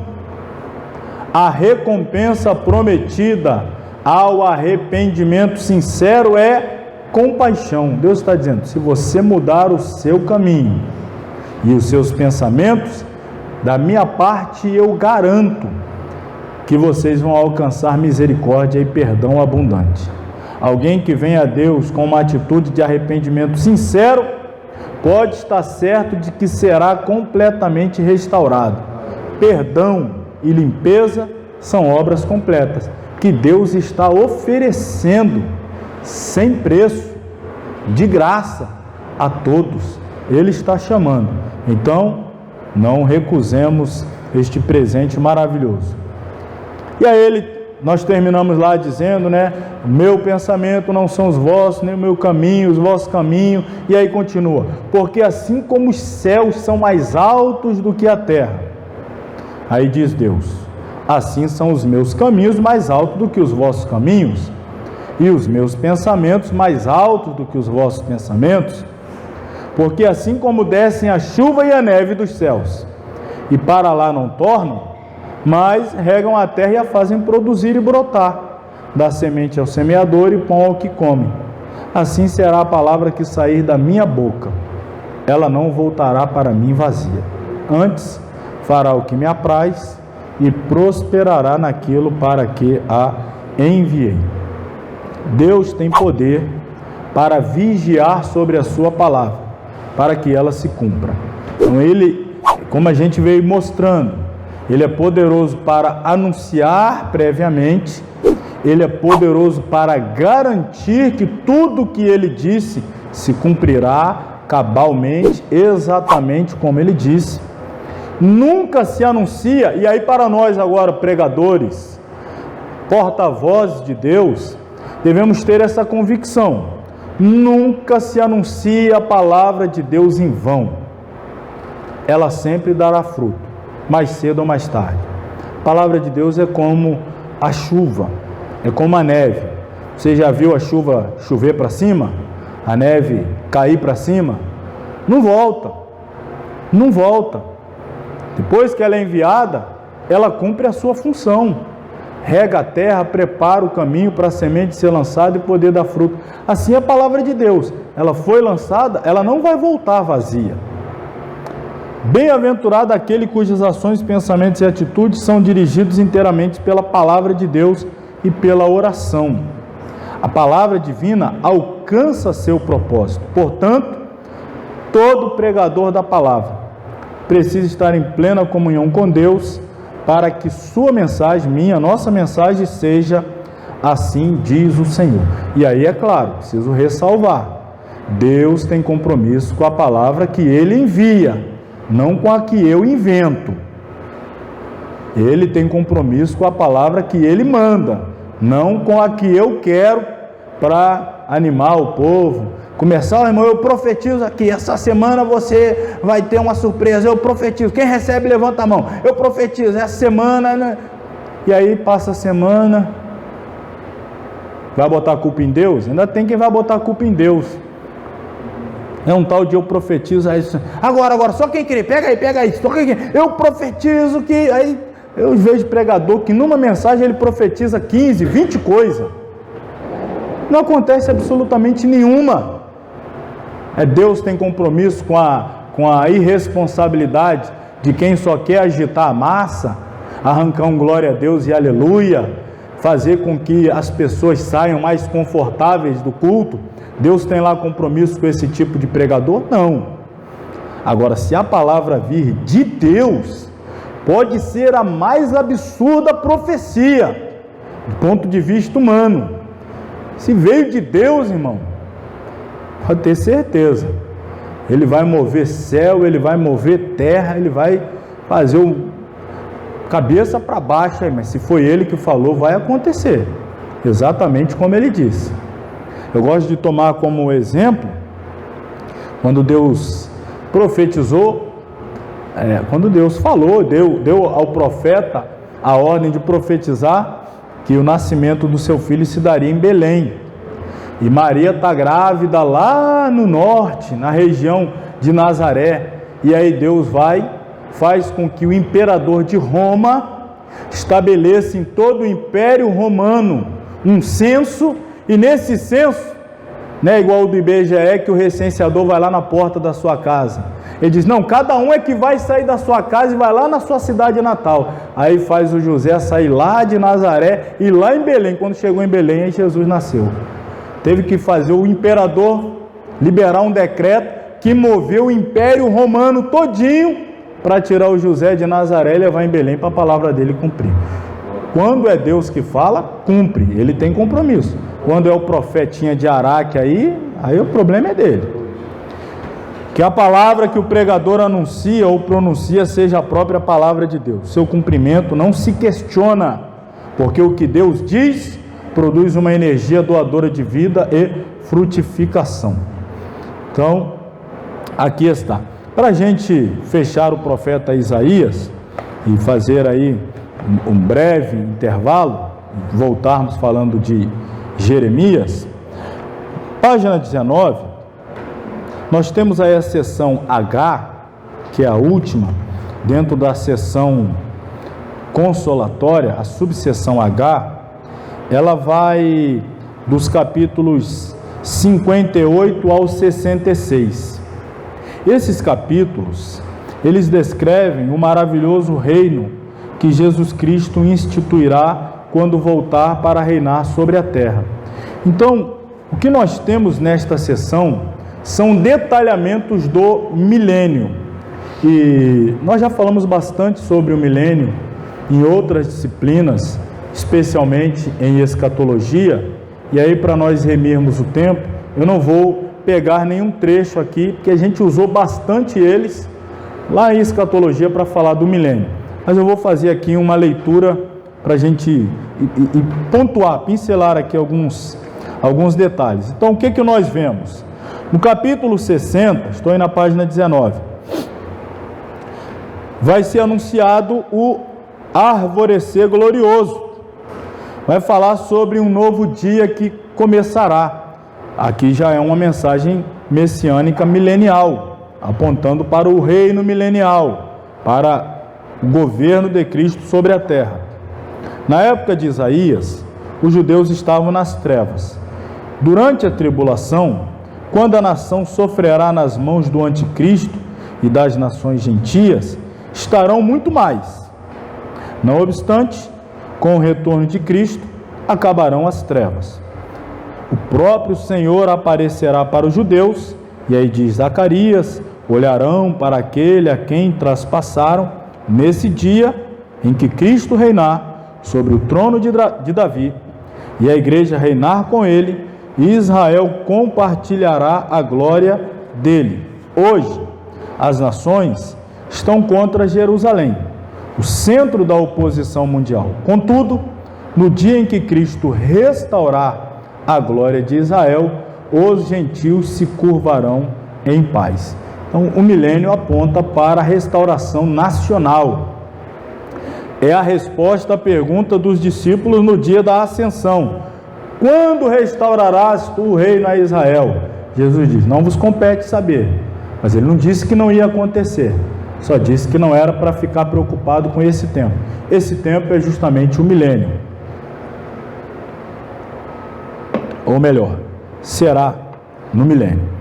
A recompensa prometida ao arrependimento sincero é compaixão. Deus está dizendo: se você mudar o seu caminho e os seus pensamentos, da minha parte eu garanto que vocês vão alcançar misericórdia e perdão abundante. Alguém que vem a Deus com uma atitude de arrependimento sincero, pode estar certo de que será completamente restaurado. Perdão e limpeza são obras completas que Deus está oferecendo sem preço, de graça a todos. Ele está chamando. Então, não recusemos este presente maravilhoso. E aí nós terminamos lá dizendo, meu pensamento não são os vossos, nem o meu caminho, os vossos caminhos. E aí continua: porque assim como os céus são mais altos do que a terra, aí diz Deus, assim são os meus caminhos mais altos do que os vossos caminhos, e os meus pensamentos mais altos do que os vossos pensamentos. Porque assim como descem a chuva e a neve dos céus, e para lá não tornam, mas regam a terra e a fazem produzir e brotar, dá semente ao semeador e pão ao que come, assim será a palavra que sair da minha boca. Ela não voltará para mim vazia, antes fará o que me apraz e prosperará naquilo para que a enviei. Deus tem poder para vigiar sobre a sua palavra, para que ela se cumpra. Então ele, como a gente veio mostrando, Ele é poderoso para anunciar previamente, ele é poderoso para garantir que tudo que ele disse se cumprirá cabalmente, exatamente como ele disse. Nunca se anuncia, e aí para nós agora, pregadores, porta-vozes de Deus, devemos ter essa convicção: nunca se anuncia a palavra de Deus em vão. Ela sempre dará fruto, mais cedo ou mais tarde. A palavra de Deus é como a chuva, é como a neve. Você já viu a chuva chover para cima? A neve cair para cima? Não volta, não volta. Depois que ela é enviada, ela cumpre a sua função. Rega a terra, prepara o caminho para a semente ser lançada e poder dar fruto. Assim é a palavra de Deus. Ela foi lançada, ela não vai voltar vazia. Bem-aventurado aquele cujas ações, pensamentos e atitudes são dirigidos inteiramente pela palavra de Deus e pela oração. A palavra divina alcança seu propósito. Portanto, todo pregador da palavra precisa estar em plena comunhão com Deus para que sua mensagem, nossa mensagem seja assim diz o Senhor. E aí, é claro, preciso ressalvar: Deus tem compromisso com a palavra que Ele envia, não com a que eu invento. Ele tem compromisso com a palavra que Ele manda, não com a que eu quero para animar o povo. Começar, irmão, eu profetizo aqui, essa semana você vai ter uma surpresa, eu profetizo. Quem recebe, levanta a mão. Eu profetizo, essa semana, né? E aí passa a semana, vai botar a culpa em Deus? Ainda tem quem vai botar a culpa em Deus. É um tal de eu profetizo, aí, agora, só quem querer, pega aí, só quem querer. Eu profetizo que, aí eu vejo pregador que numa mensagem ele profetiza 15, 20 coisas. Não acontece absolutamente nenhuma. Deus tem compromisso com a irresponsabilidade de quem só quer agitar a massa, arrancar um glória a Deus e aleluia, fazer com que as pessoas saiam mais confortáveis do culto. Deus tem lá compromisso com esse tipo de pregador? Não. Agora, se a palavra vir de Deus, pode ser a mais absurda profecia, do ponto de vista humano. Se veio de Deus, irmão, pode ter certeza, Ele vai mover céu, Ele vai mover terra, Ele vai fazer o cabeça para baixo, mas se foi Ele que falou, vai acontecer, exatamente como Ele disse. Eu gosto de tomar como exemplo, quando Deus profetizou, quando Deus falou, deu ao profeta a ordem de profetizar que o nascimento do seu filho se daria em Belém. E Maria está grávida lá no norte, na região de Nazaré. E aí Deus faz com que o imperador de Roma estabeleça em todo o Império Romano um censo, e nesse censo, não é igual o do IBGE, que o recenseador vai lá na porta da sua casa. Ele diz, não, cada um é que vai sair da sua casa e vai lá na sua cidade natal. Aí faz o José sair lá de Nazaré e lá em Belém. Quando chegou em Belém, aí Jesus nasceu. Teve que fazer o imperador liberar um decreto que moveu o Império Romano todinho para tirar o José de Nazaré e levar em Belém para a palavra dele cumprir. Quando é Deus que fala, cumpre, ele tem compromisso. Quando é o profetinha de Araque aí o problema é dele. Que a palavra que o pregador anuncia ou pronuncia seja a própria palavra de Deus. Seu cumprimento não se questiona, porque o que Deus diz produz uma energia doadora de vida e frutificação. Então, aqui está. Para a gente fechar o profeta Isaías e fazer aí um breve intervalo, voltarmos falando de Jeremias, página 19, nós temos aí a seção H, que é a última, dentro da seção consolatória, a subseção H, ela vai dos capítulos 58 ao 66. Esses capítulos, eles descrevem o maravilhoso reino que Jesus Cristo instituirá quando voltar para reinar sobre a terra. Então, o que nós temos nesta sessão são detalhamentos do milênio. E nós já falamos bastante sobre o milênio em outras disciplinas, especialmente em escatologia, e aí para nós remirmos o tempo, eu não vou pegar nenhum trecho aqui, porque a gente usou bastante eles lá em escatologia para falar do milênio, mas eu vou fazer aqui uma leitura para a gente pontuar, pincelar aqui alguns detalhes. Então, o que nós vemos? No capítulo 60, estou aí na página 19, vai ser anunciado o arvorecer glorioso. Vai falar sobre um novo dia que começará. Aqui já é uma mensagem messiânica milenial, apontando para o reino milenial, para o governo de Cristo sobre a terra. Na época de Isaías, os judeus estavam nas trevas. Durante a tribulação, quando a nação sofrerá nas mãos do anticristo e das nações gentias, estarão muito mais. Não obstante, com o retorno de Cristo, acabarão as trevas. O próprio Senhor aparecerá para os judeus, e aí diz Zacarias, olharão para aquele a quem traspassaram, nesse dia em que Cristo reinar sobre o trono de Davi, e a igreja reinar com ele, e Israel compartilhará a glória dele. Hoje, as nações estão contra Jerusalém, o centro da oposição mundial. Contudo, no dia em que Cristo restaurar a glória de Israel, os gentios se curvarão em paz. Então, o milênio aponta para a restauração nacional. É a resposta à pergunta dos discípulos no dia da ascensão: quando restaurarás tu o reino a Israel? Jesus diz: não vos compete saber. Mas ele não disse que não ia acontecer, só disse que não era para ficar preocupado com esse tempo. Esse tempo é justamente o milênio. Ou melhor, será no milênio.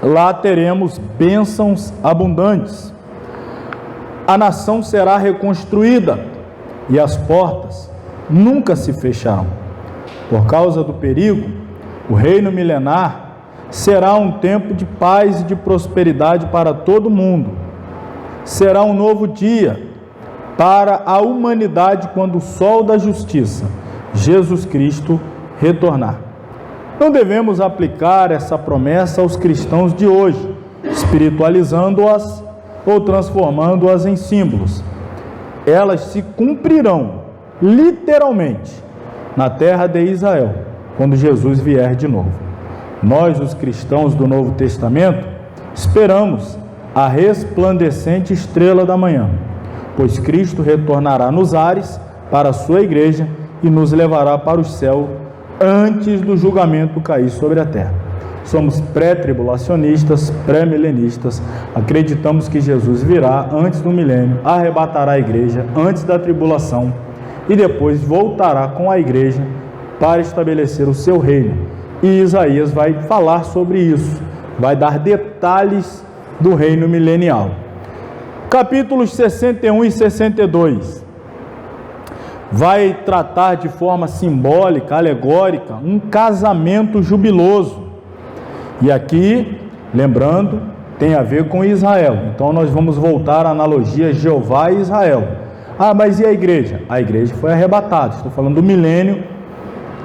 Lá teremos bênçãos abundantes. A nação será reconstruída e as portas nunca se fecharão. Por causa do perigo, o reino milenar será um tempo de paz e de prosperidade para todo mundo. Será um novo dia para a humanidade quando o sol da justiça, Jesus Cristo, retornar. Não devemos aplicar essa promessa aos cristãos de hoje, espiritualizando-as ou transformando-as em símbolos. Elas se cumprirão, literalmente, na terra de Israel, quando Jesus vier de novo. Nós, os cristãos do Novo Testamento, esperamos a resplandecente estrela da manhã, pois Cristo retornará nos ares para a sua igreja e nos levará para o céu antes do julgamento cair sobre a terra. Somos pré-tribulacionistas, pré-milenistas, acreditamos que Jesus virá antes do milênio, arrebatará a igreja antes da tribulação e depois voltará com a igreja para estabelecer o seu reino. E Isaías vai falar sobre isso, vai dar detalhes do reino milenial. Capítulos 61 e 62 vai tratar de forma simbólica, alegórica, um casamento jubiloso. E aqui, lembrando, tem a ver com Israel. Então nós vamos voltar à analogia Jeová e Israel. Ah, mas e a igreja? A igreja foi arrebatada. Estou falando do milênio.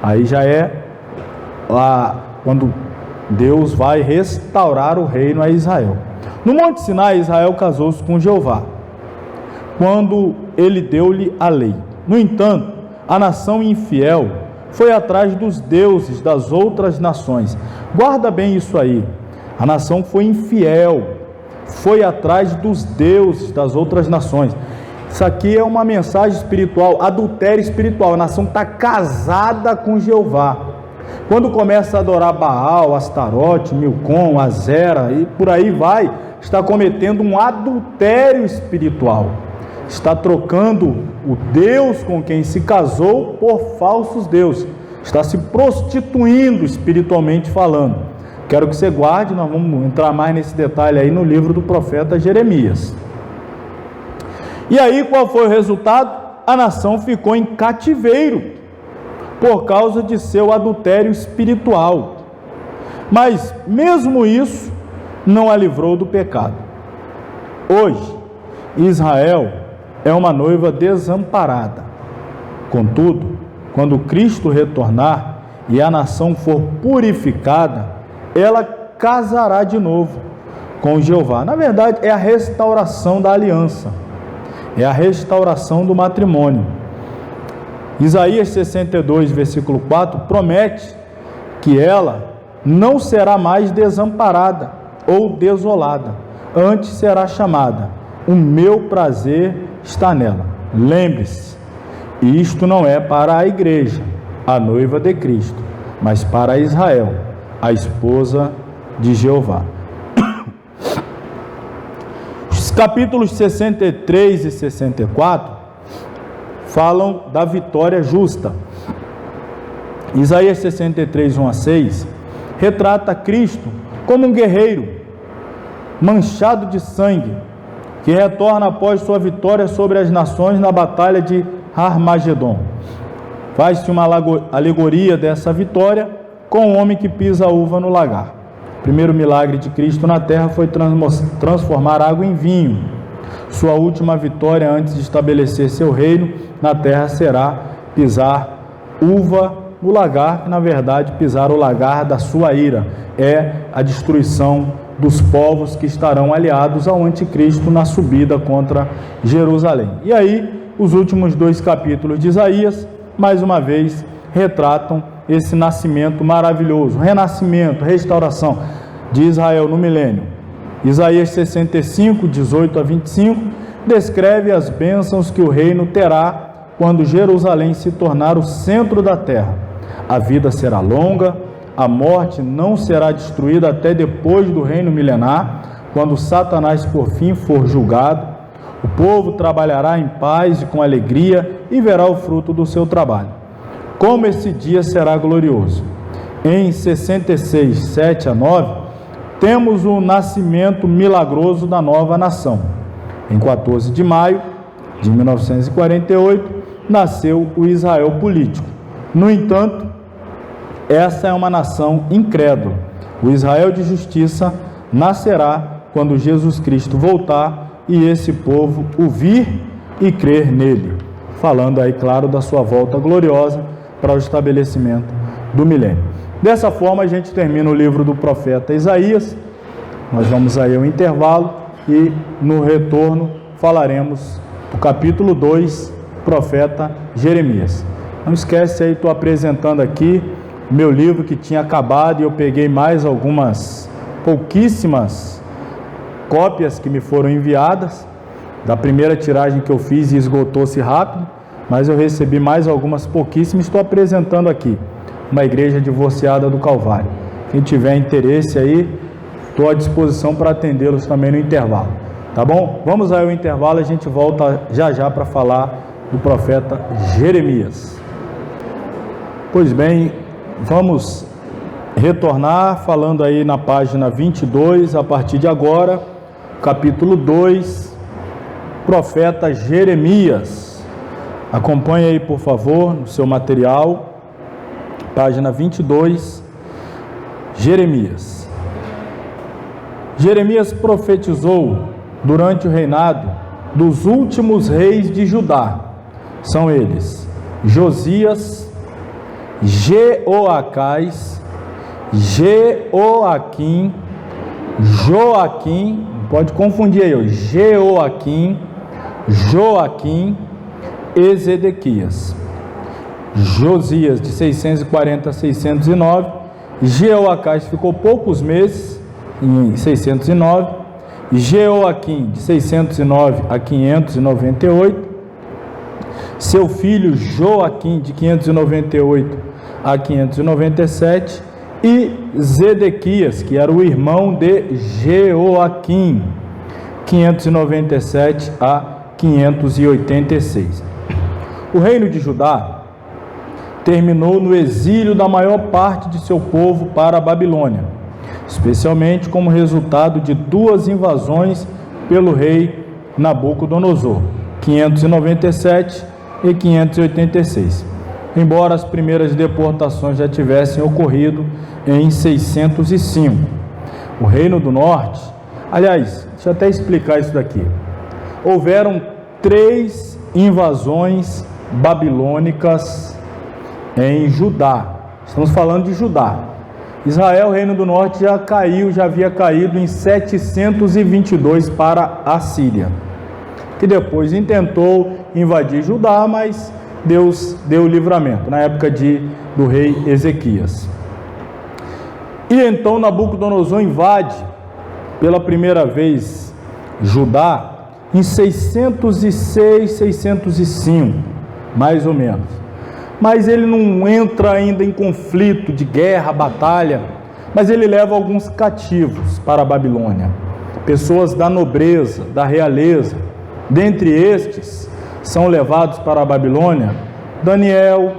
Aí já é quando Deus vai restaurar o reino a Israel. No Monte Sinai, Israel casou-se com Jeová, quando ele deu-lhe a lei. No entanto, a nação infiel foi atrás dos deuses das outras nações. Guarda bem isso aí. A nação foi infiel, foi atrás dos deuses das outras nações. Isso aqui é uma mensagem espiritual, adultério espiritual. A nação está casada com Jeová. Quando começa a adorar Baal, Astarote, Milcom, Azera e por aí vai, está cometendo um adultério espiritual. Está trocando o Deus com quem se casou por falsos deuses. Está se prostituindo espiritualmente falando. Quero que você guarde, nós vamos entrar mais nesse detalhe aí no livro do profeta Jeremias. E aí qual foi o resultado? A nação ficou em cativeiro por causa de seu adultério espiritual. Mas mesmo isso não a livrou do pecado. Hoje, Israel é uma noiva desamparada. Contudo, quando Cristo retornar e a nação for purificada, ela casará de novo com Jeová. Na verdade, é a restauração da aliança, é a restauração do matrimônio. Isaías 62, versículo 4, promete que ela não será mais desamparada ou desolada, antes será chamada: o meu prazer está nela. Lembre-se, isto não é para a igreja, a noiva de Cristo, mas para Israel, a esposa de Jeová. Os capítulos 63 e 64 falam da vitória justa. Isaías 63, 1 a 6, retrata Cristo como um guerreiro manchado de sangue, que retorna após sua vitória sobre as nações na batalha de Armagedon. Faz-se uma alegoria dessa vitória com o homem que pisa a uva no lagar. O primeiro milagre de Cristo na terra foi transformar água em vinho. Sua última vitória antes de estabelecer seu reino na terra será pisar uva no lagar, que na verdade pisar o lagar da sua ira. É a destruição dos povos que estarão aliados ao anticristo na subida contra Jerusalém. E aí, os últimos 2 capítulos de Isaías, mais uma vez, retratam esse nascimento maravilhoso, renascimento, restauração de Israel no milênio. Isaías 65, 18 a 25, descreve as bênçãos que o reino terá quando Jerusalém se tornar o centro da terra. A vida será longa, a morte não será destruída até depois do reino milenar, quando Satanás por fim for julgado. O povo trabalhará em paz e com alegria e verá o fruto do seu trabalho. Como esse dia será glorioso! Em 66, 7 a 9, temos o nascimento milagroso da nova nação. Em 14 de maio de 1948, nasceu o Israel político. No entanto, essa é uma nação incrédula. O Israel de justiça nascerá quando Jesus Cristo voltar e esse povo o vir e crer nele. Falando aí, claro, da sua volta gloriosa para o estabelecimento do milênio. Dessa forma, a gente termina o livro do profeta Isaías. Nós vamos aí ao intervalo e no retorno falaremos do capítulo 2, profeta Jeremias. Não esquece aí, estou apresentando aqui meu livro que tinha acabado e eu peguei mais algumas pouquíssimas cópias que me foram enviadas da primeira tiragem que eu fiz e esgotou-se rápido, mas eu recebi mais algumas pouquíssimas. Estou apresentando aqui uma igreja divorciada do Calvário. Quem tiver interesse aí, estou à disposição para atendê-los também no intervalo, tá bom? Vamos aí ao intervalo, a gente volta já já para falar do profeta Jeremias. Pois bem, vamos retornar falando aí na página 22, a partir de agora, capítulo 2, profeta Jeremias. Acompanhe aí, por favor, no seu material, página 22, Jeremias. Jeremias profetizou durante o reinado dos últimos reis de Judá. São eles Josias, Jeoacás, Jeoaquim, Joaquim, pode confundir aí, Jeoaquim, Joaquim e Zedequias. Josias de 640 a 609, Jeoacás ficou poucos meses em 609, Jeoaquim de 609 a 598, seu filho Joaquim de 598 a 597 e Zedequias, que era o irmão de Jeoaquim, 597 a 586. O reino de Judá terminou no exílio da maior parte de seu povo para a Babilônia, especialmente como resultado de 2 invasões pelo rei Nabucodonosor, 597 e 586. Embora as primeiras deportações já tivessem ocorrido em 605. O reino do norte, aliás, Deixa eu até explicar isso daqui. Houveram 3 invasões babilônicas em Judá. Estamos falando de Judá. Israel, Reino do Norte, já havia caído em 722 para a Síria, que depois intentou invadir Judá, mas Deus deu o livramento, na época do rei Ezequias. E então Nabucodonosor invade pela primeira vez Judá em 606, 605, mais ou menos. Mas ele não entra ainda em conflito de guerra, batalha, mas ele leva alguns cativos para a Babilônia, pessoas da nobreza, da realeza. Dentre estes são levados para a Babilônia Daniel,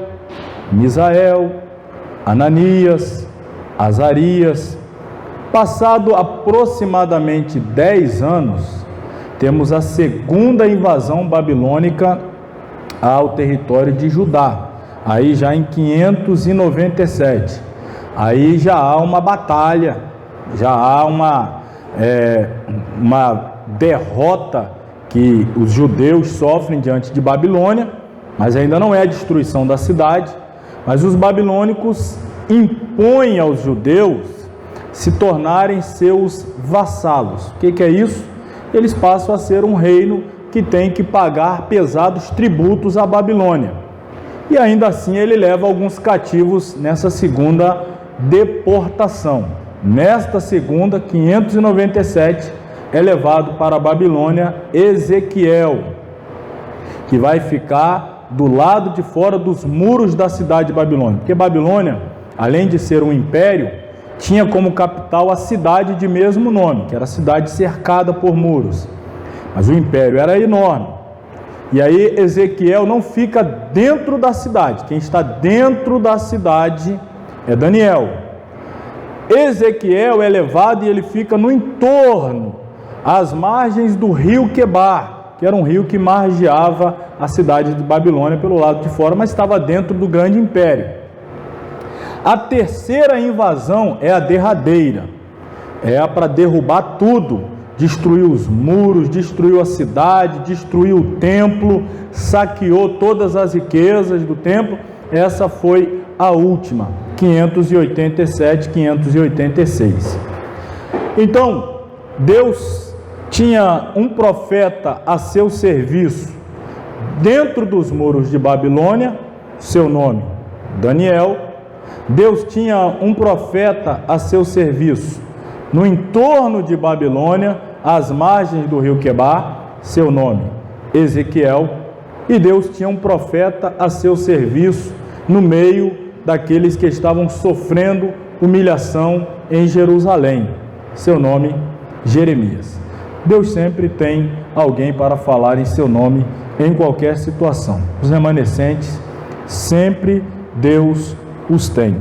Misael, Ananias, Azarias. Passado aproximadamente 10 anos, temos a segunda invasão babilônica ao território de Judá, aí já em 597. Aí já há uma batalha, já há uma derrota que os judeus sofrem diante de Babilônia, mas ainda não é a destruição da cidade. Mas os babilônicos impõem aos judeus se tornarem seus vassalos. O que é isso? Eles passam a ser um reino que tem que pagar pesados tributos à Babilônia. E ainda assim ele leva alguns cativos nessa segunda deportação. Nesta segunda, 597, é levado para a Babilônia Ezequiel, que vai ficar do lado de fora dos muros da cidade de Babilônia. Porque Babilônia, além de ser um império, tinha como capital a cidade de mesmo nome, que era a cidade cercada por muros. Mas o império era enorme. E aí Ezequiel não fica dentro da cidade. Quem está dentro da cidade é Daniel. Ezequiel é levado e ele fica no entorno, às margens do rio Quebar, que era um rio que margeava a cidade de Babilônia pelo lado de fora, mas estava dentro do grande império. A terceira invasão é a derradeira, é para derrubar tudo, destruiu os muros, destruiu a cidade, destruiu o templo, saqueou todas as riquezas do templo. Essa foi a última, 587, 586. Então, Deus tinha um profeta a seu serviço dentro dos muros de Babilônia, seu nome Daniel. Deus tinha um profeta a seu serviço no entorno de Babilônia, às margens do rio Quebar, seu nome Ezequiel. E Deus tinha um profeta a seu serviço no meio daqueles que estavam sofrendo humilhação em Jerusalém, seu nome Jeremias. Deus sempre tem alguém para falar em seu nome em qualquer situação. Os remanescentes, sempre Deus os tem.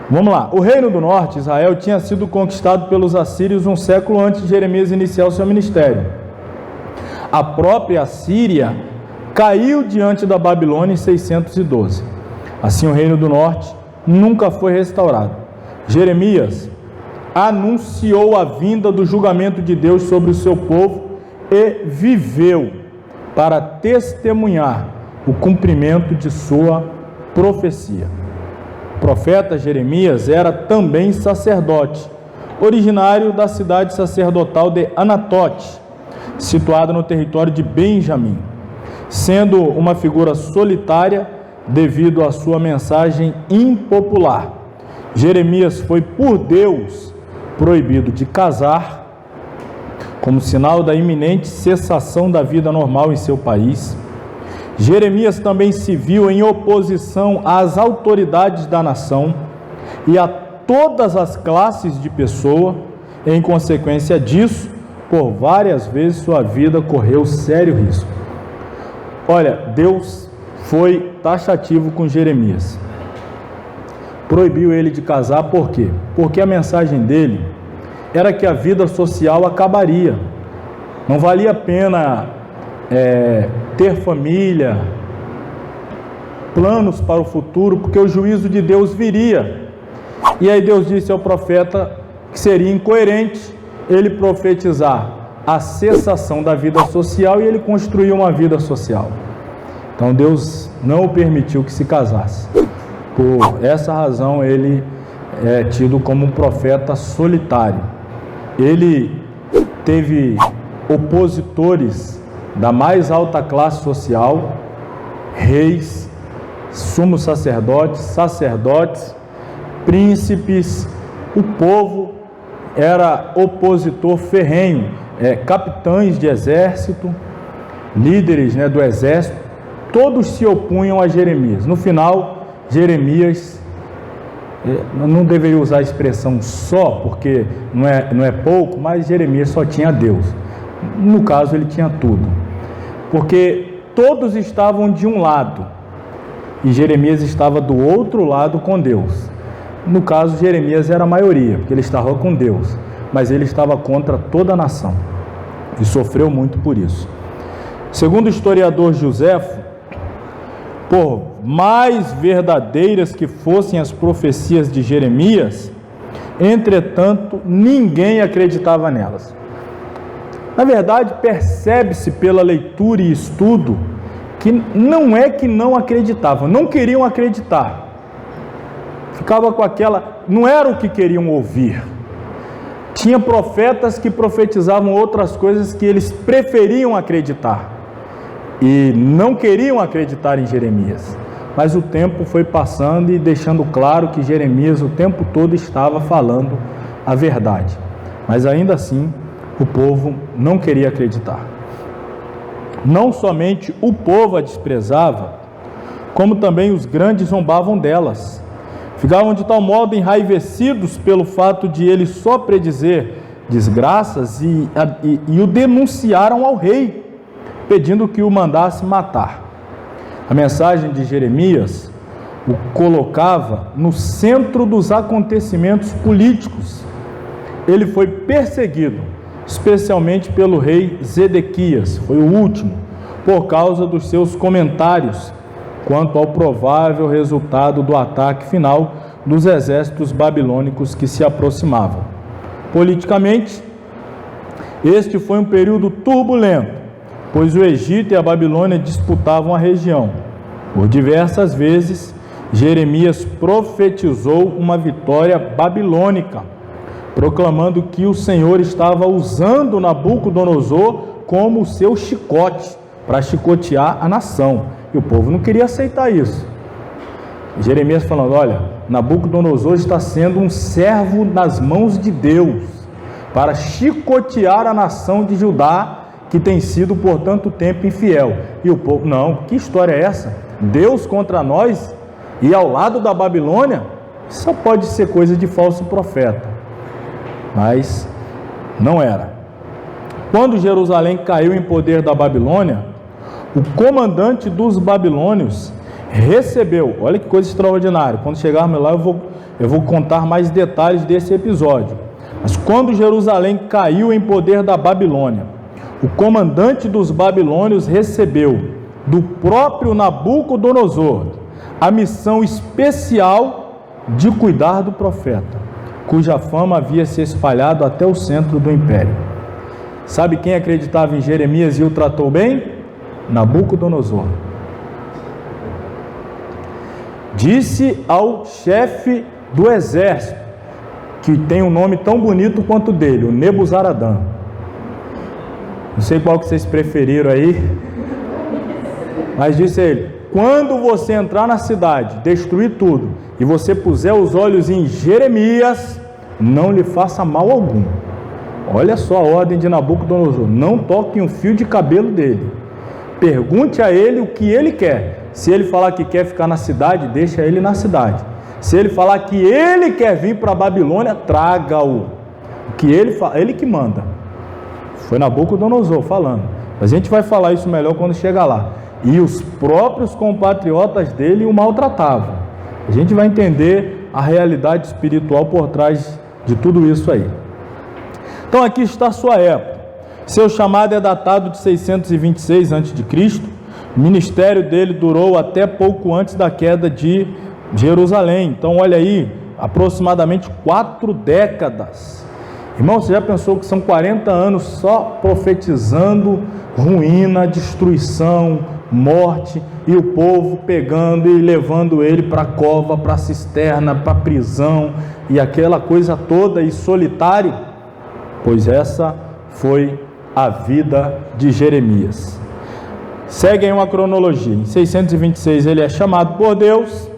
Vamos lá. O Reino do Norte, Israel, tinha sido conquistado pelos assírios um século antes de Jeremias iniciar o seu ministério. A própria Síria caiu diante da Babilônia em 612. Assim, o Reino do Norte nunca foi restaurado. Jeremias anunciou a vinda do julgamento de Deus sobre o seu povo e viveu para testemunhar o cumprimento de sua profecia. O profeta Jeremias era também sacerdote, originário da cidade sacerdotal de Anatote, situada no território de Benjamim, sendo uma figura solitária devido à sua mensagem impopular. Jeremias foi por Deus proibido de casar, como sinal da iminente cessação da vida normal em seu país. Jeremias também se viu em oposição às autoridades da nação e a todas as classes de pessoa. Em consequência disso, por várias vezes sua vida correu sério risco. Olha, Deus foi taxativo com Jeremias. Proibiu ele de casar, por quê? Porque a mensagem dele era que a vida social acabaria. Não valia a pena ter família, planos para o futuro, porque o juízo de Deus viria. E aí Deus disse ao profeta que seria incoerente ele profetizar a cessação da vida social e ele construiu uma vida social. Então Deus não o permitiu que se casasse. Por essa razão ele é tido como um profeta solitário. Ele teve opositores da mais alta classe social, reis, sumos sacerdotes, príncipes. O povo era opositor ferrenho, capitães de exército, líderes, do exército, todos se opunham a Jeremias. No final, Jeremias, não deveria usar a expressão só, porque não é pouco, mas Jeremias só tinha Deus. No caso, ele tinha tudo, porque todos estavam de um lado e Jeremias estava do outro lado com Deus. No caso, Jeremias era a maioria, porque ele estava com Deus, mas ele estava contra toda a nação e sofreu muito por isso. Segundo o historiador Joséfo, por mais verdadeiras que fossem as profecias de Jeremias, entretanto, ninguém acreditava nelas. Na verdade, percebe-se pela leitura e estudo que não é que não acreditavam, não queriam acreditar. Ficava com aquela, não era o que queriam ouvir. Tinha profetas que profetizavam outras coisas que eles preferiam acreditar e não queriam acreditar em Jeremias. Mas o tempo foi passando e deixando claro que Jeremias o tempo todo estava falando a verdade. Mas ainda assim, o povo não queria acreditar. Não somente o povo a desprezava, como também os grandes zombavam delas. Ficavam de tal modo enraivecidos pelo fato de ele só predizer desgraças e o denunciaram ao rei, pedindo que o mandasse matar. A mensagem de Jeremias o colocava no centro dos acontecimentos políticos. Ele foi perseguido, especialmente pelo rei Zedequias, foi o último, por causa dos seus comentários quanto ao provável resultado do ataque final dos exércitos babilônicos que se aproximavam. Politicamente, este foi um período turbulento, pois o Egito e a Babilônia disputavam a região. Por diversas vezes, Jeremias profetizou uma vitória babilônica, proclamando que o Senhor estava usando Nabucodonosor como seu chicote para chicotear a nação. E o povo não queria aceitar isso. Jeremias falando, olha, Nabucodonosor está sendo um servo nas mãos de Deus para chicotear a nação de Judá, que tem sido por tanto tempo infiel. E o povo, não, que história é essa? Deus contra nós e ao lado da Babilônia? Só pode ser coisa de falso profeta. Mas não era. Quando Jerusalém caiu em poder da Babilônia, o comandante dos babilônios recebeu, olha que coisa extraordinária, quando chegarmos lá eu vou contar mais detalhes desse episódio, mas quando Jerusalém caiu em poder da Babilônia, o comandante dos babilônios recebeu do próprio Nabucodonosor a missão especial de cuidar do profeta, cuja fama havia se espalhado até o centro do império. Sabe quem acreditava em Jeremias e o tratou bem? Nabucodonosor. Disse ao chefe do exército, que tem um nome tão bonito quanto o dele, o Nebuzaradã. Não sei qual que vocês preferiram aí, mas disse a ele, quando você entrar na cidade, destruir tudo, e você puser os olhos em Jeremias, não lhe faça mal algum. Olha só a ordem de Nabucodonosor, não toque um fio de cabelo dele. Pergunte a ele o que ele quer. Se ele falar que quer ficar na cidade, deixa ele na cidade. Se ele falar que ele quer vir para a Babilônia, traga-o. Que ele que manda. Foi Nabucodonosor falando. A gente vai falar isso melhor quando chegar lá. E os próprios compatriotas dele o maltratavam. A gente vai entender a realidade espiritual por trás de tudo isso aí. Então aqui está a sua época. Seu chamado é datado de 626 a.C. O ministério dele durou até pouco antes da queda de Jerusalém. Então olha aí, aproximadamente 4 décadas. Irmão, você já pensou que são 40 anos só profetizando ruína, destruição, morte, e o povo pegando e levando ele para a cova, para a cisterna, para a prisão, e aquela coisa toda, e solitário? Pois essa foi a vida de Jeremias. Segue aí uma cronologia. Em 626 ele é chamado por Deus.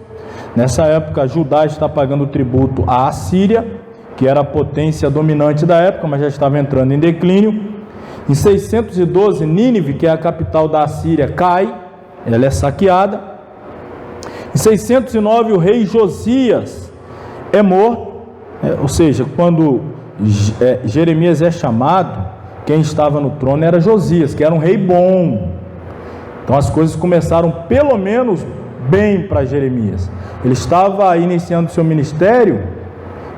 Nessa época Judá está pagando tributo à Assíria, que era a potência dominante da época, mas já estava entrando em declínio. Em 612 Nínive, que é a capital da Assíria, cai, ela é saqueada. Em 609 o rei Josias é morto, ou seja, quando Jeremias é chamado, quem estava no trono era Josias, que era um rei bom. Então as coisas começaram pelo menos bem para Jeremias. Ele estava iniciando seu ministério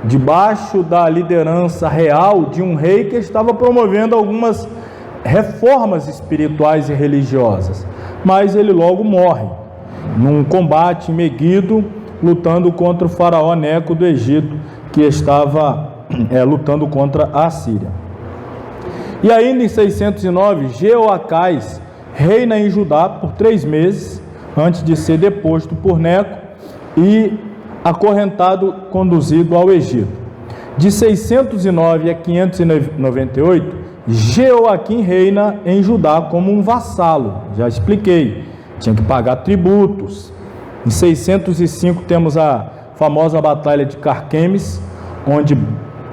debaixo da liderança real de um rei que estava promovendo algumas reformas espirituais e religiosas, mas ele logo morre num combate em Meguido, lutando contra o faraó Neco do Egito, que estava lutando contra a Assíria. E ainda em 609 Jeoacás reina em Judá por 3 meses, antes de ser deposto por Neco e acorrentado, conduzido ao Egito. De 609 a 598, Jeoaquim reina em Judá como um vassalo, já expliquei, tinha que pagar tributos. Em 605 temos a famosa batalha de Carquemes, onde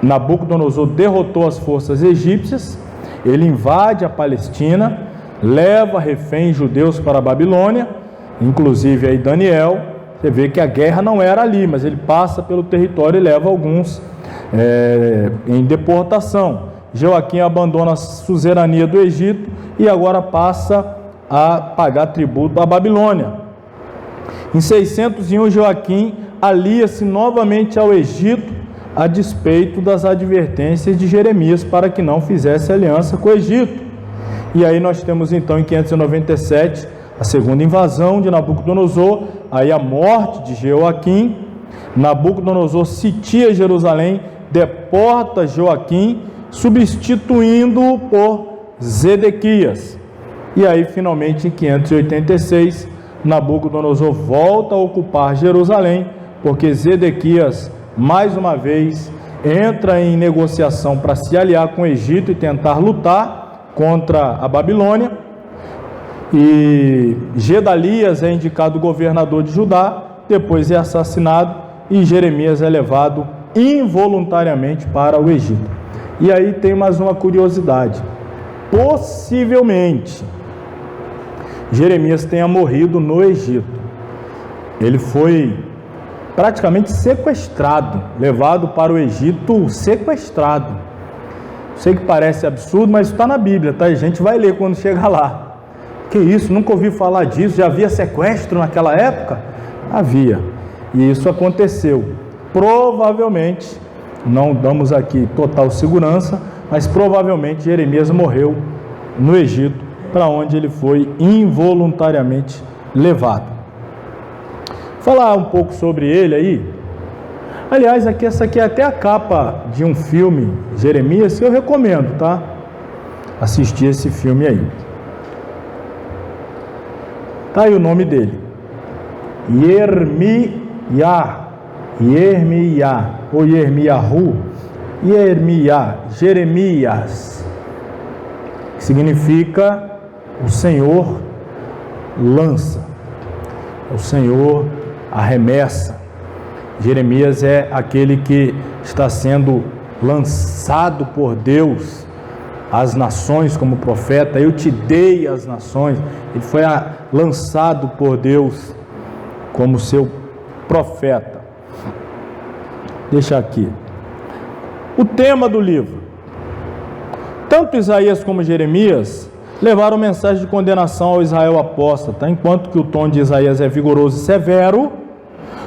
Nabucodonosor derrotou as forças egípcias. Ele invade a Palestina, leva reféns judeus para a Babilônia, inclusive aí Daniel. Você vê que a guerra não era ali, mas ele passa pelo território e leva alguns em deportação. Joaquim abandona a suzerania do Egito e agora passa a pagar tributo à Babilônia. Em 601, Joaquim alia-se novamente ao Egito, a despeito das advertências de Jeremias para que não fizesse aliança com o Egito. E aí nós temos então em 597 a segunda invasão de Nabucodonosor, aí a morte de Joaquim. Nabucodonosor sitia Jerusalém, deporta Joaquim, substituindo-o por Zedequias. E aí finalmente em 586 Nabucodonosor volta a ocupar Jerusalém, porque Zedequias mais uma vez entra em negociação para se aliar com o Egito e tentar lutar contra a Babilônia. E Gedalias é indicado governador de Judá, depois é assassinado e Jeremias é levado involuntariamente para o Egito. E aí tem mais uma curiosidade: possivelmente Jeremias tenha morrido no Egito. Ele foi praticamente sequestrado, levado para o Egito sequestrado. Sei que parece absurdo, mas está na Bíblia, tá? A gente vai ler quando chegar lá. Que isso, nunca ouvi falar disso. Já havia sequestro naquela época? Havia, e isso aconteceu. Provavelmente, não damos aqui total segurança, mas provavelmente Jeremias morreu no Egito, para onde ele foi involuntariamente levado. Falar um pouco sobre ele aí. Aliás, essa aqui é até a capa de um filme, Jeremias, que eu recomendo, tá? Assistir esse filme aí. Tá aí o nome dele: Yermiá, ou Yermiahu, Jeremias, que significa o Senhor lança, o Senhor arremessa. Jeremias é aquele que está sendo lançado por Deus às nações como profeta. Eu te dei as nações. Ele foi lançado por Deus como seu profeta. Deixa aqui o tema do livro. Tanto Isaías como Jeremias levaram mensagem de condenação ao Israel apóstata. Enquanto que o tom de Isaías é vigoroso e severo,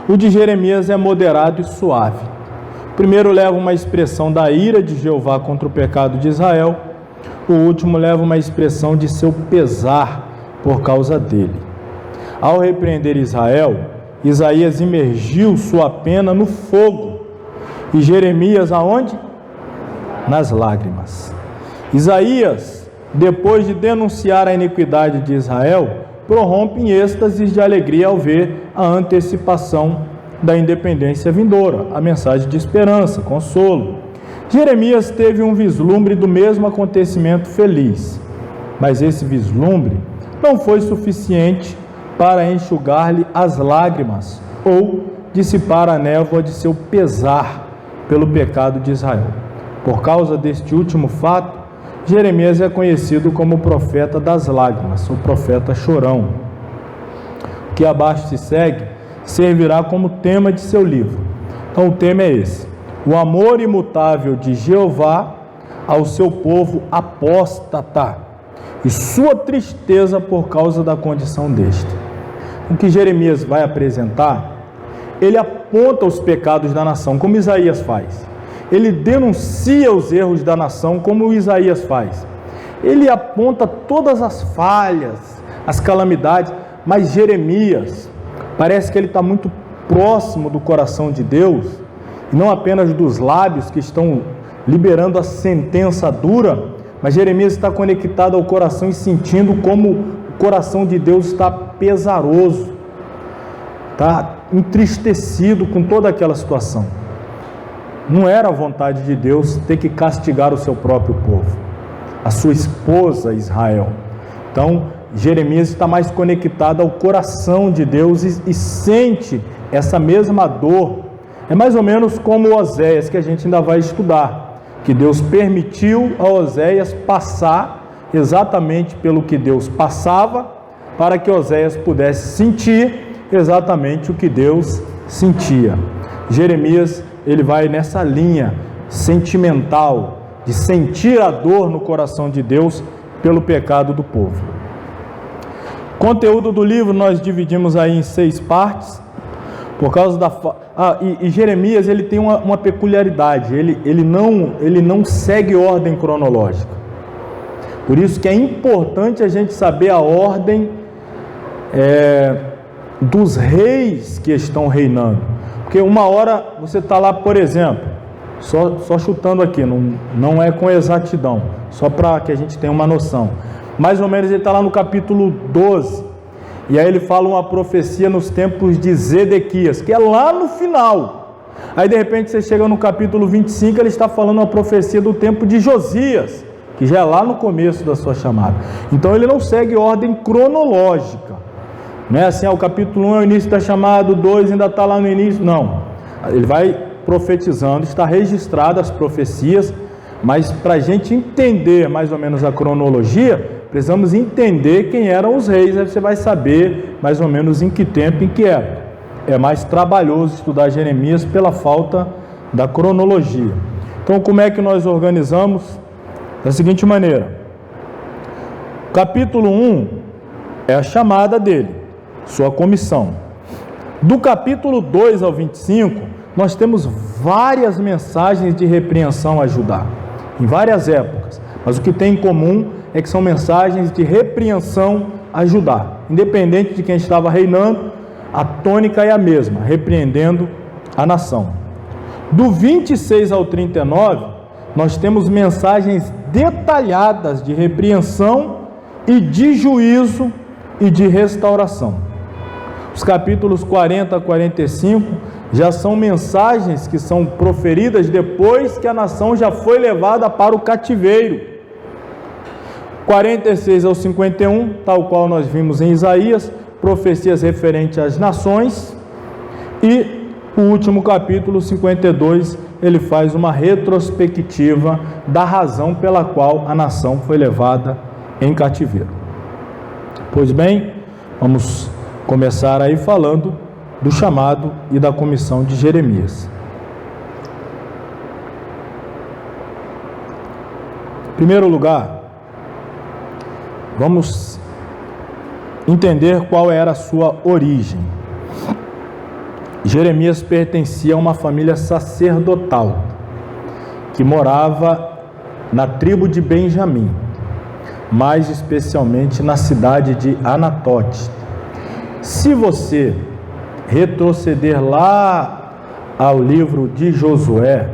o de Jeremias é moderado e suave. O primeiro leva uma expressão da ira de Jeová contra o pecado de Israel. O último leva uma expressão de seu pesar por causa dele. Ao repreender Israel, Isaías imergiu sua pena no fogo. E Jeremias aonde? nas lágrimas. Isaías, depois de denunciar a iniquidade de Israel, prorrompe em êxtases de alegria ao ver a antecipação da independência vindoura, a mensagem de esperança, consolo. Jeremias teve um vislumbre do mesmo acontecimento feliz, mas esse vislumbre não foi suficiente para enxugar-lhe as lágrimas ou dissipar a névoa de seu pesar pelo pecado de Israel. Por causa deste último fato, Jeremias é conhecido como o profeta das lágrimas, o profeta chorão. O que abaixo se segue servirá como tema de seu livro. Então o tema é esse: o amor imutável de Jeová ao seu povo apóstata e sua tristeza por causa da condição deste. O que Jeremias vai apresentar, ele aponta os pecados da nação, como Isaías faz. Ele denuncia os erros da nação, como Isaías faz. Ele aponta todas as falhas, as calamidades, mas Jeremias, parece que ele está muito próximo do coração de Deus, e não apenas dos lábios que estão liberando a sentença dura, mas Jeremias está conectado ao coração e sentindo como o coração de Deus está pesaroso, está entristecido com toda aquela situação. Não era a vontade de Deus ter que castigar o seu próprio povo, a sua esposa Israel. Então, Jeremias está mais conectado ao coração de Deus e sente essa mesma dor. É mais ou menos como Oséias, que a gente ainda vai estudar, que Deus permitiu a Oséias passar exatamente pelo que Deus passava, para que Oséias pudesse sentir exatamente o que Deus sentia. Jeremias, ele vai nessa linha sentimental, de sentir a dor no coração de Deus pelo pecado do povo. O conteúdo do livro nós dividimos aí em 6 partes, por causa da... E Jeremias, ele tem uma peculiaridade, ele não segue ordem cronológica. Por isso que é importante a gente saber a ordem dos reis que estão reinando. Porque uma hora você está lá, por exemplo, só chutando aqui, não é com exatidão, só para que a gente tenha uma noção. Mais ou menos ele está lá no capítulo 12, e aí ele fala uma profecia nos tempos de Zedequias, que é lá no final. Aí de repente você chega no capítulo 25, ele está falando uma profecia do tempo de Josias, que já é lá no começo da sua chamada. Então ele não segue ordem cronológica. Não é assim, o capítulo 1 é o início da chamada, o 2 ainda está lá no início. Não, ele vai profetizando, está registrado as profecias, mas para a gente entender mais ou menos a cronologia, precisamos entender quem eram os reis, aí você vai saber mais ou menos em que tempo, em que época. É mais trabalhoso estudar Jeremias pela falta da cronologia. Então, como é que nós organizamos? Da seguinte maneira: capítulo 1 é a chamada dele, sua comissão. Do capítulo 2 ao 25, nós temos várias mensagens de repreensão a Judá, em várias épocas, mas o que tem em comum é que são mensagens de repreensão a Judá. Independente de quem estava reinando, a tônica é a mesma, repreendendo a nação. Do 26 ao 39, nós temos mensagens detalhadas de repreensão e de juízo e de restauração. Os capítulos 40 a 45 já são mensagens que são proferidas depois que a nação já foi levada para o cativeiro. 46 ao 51, tal qual nós vimos em Isaías, profecias referentes às nações. E o último capítulo, 52, ele faz uma retrospectiva da razão pela qual a nação foi levada em cativeiro. Pois bem, vamos começar aí falando do chamado e da comissão de Jeremias. Em primeiro lugar, vamos entender qual era a sua origem. Jeremias pertencia a uma família sacerdotal que morava na tribo de Benjamim, mais especialmente na cidade de Anatote. Se você retroceder lá ao livro de Josué,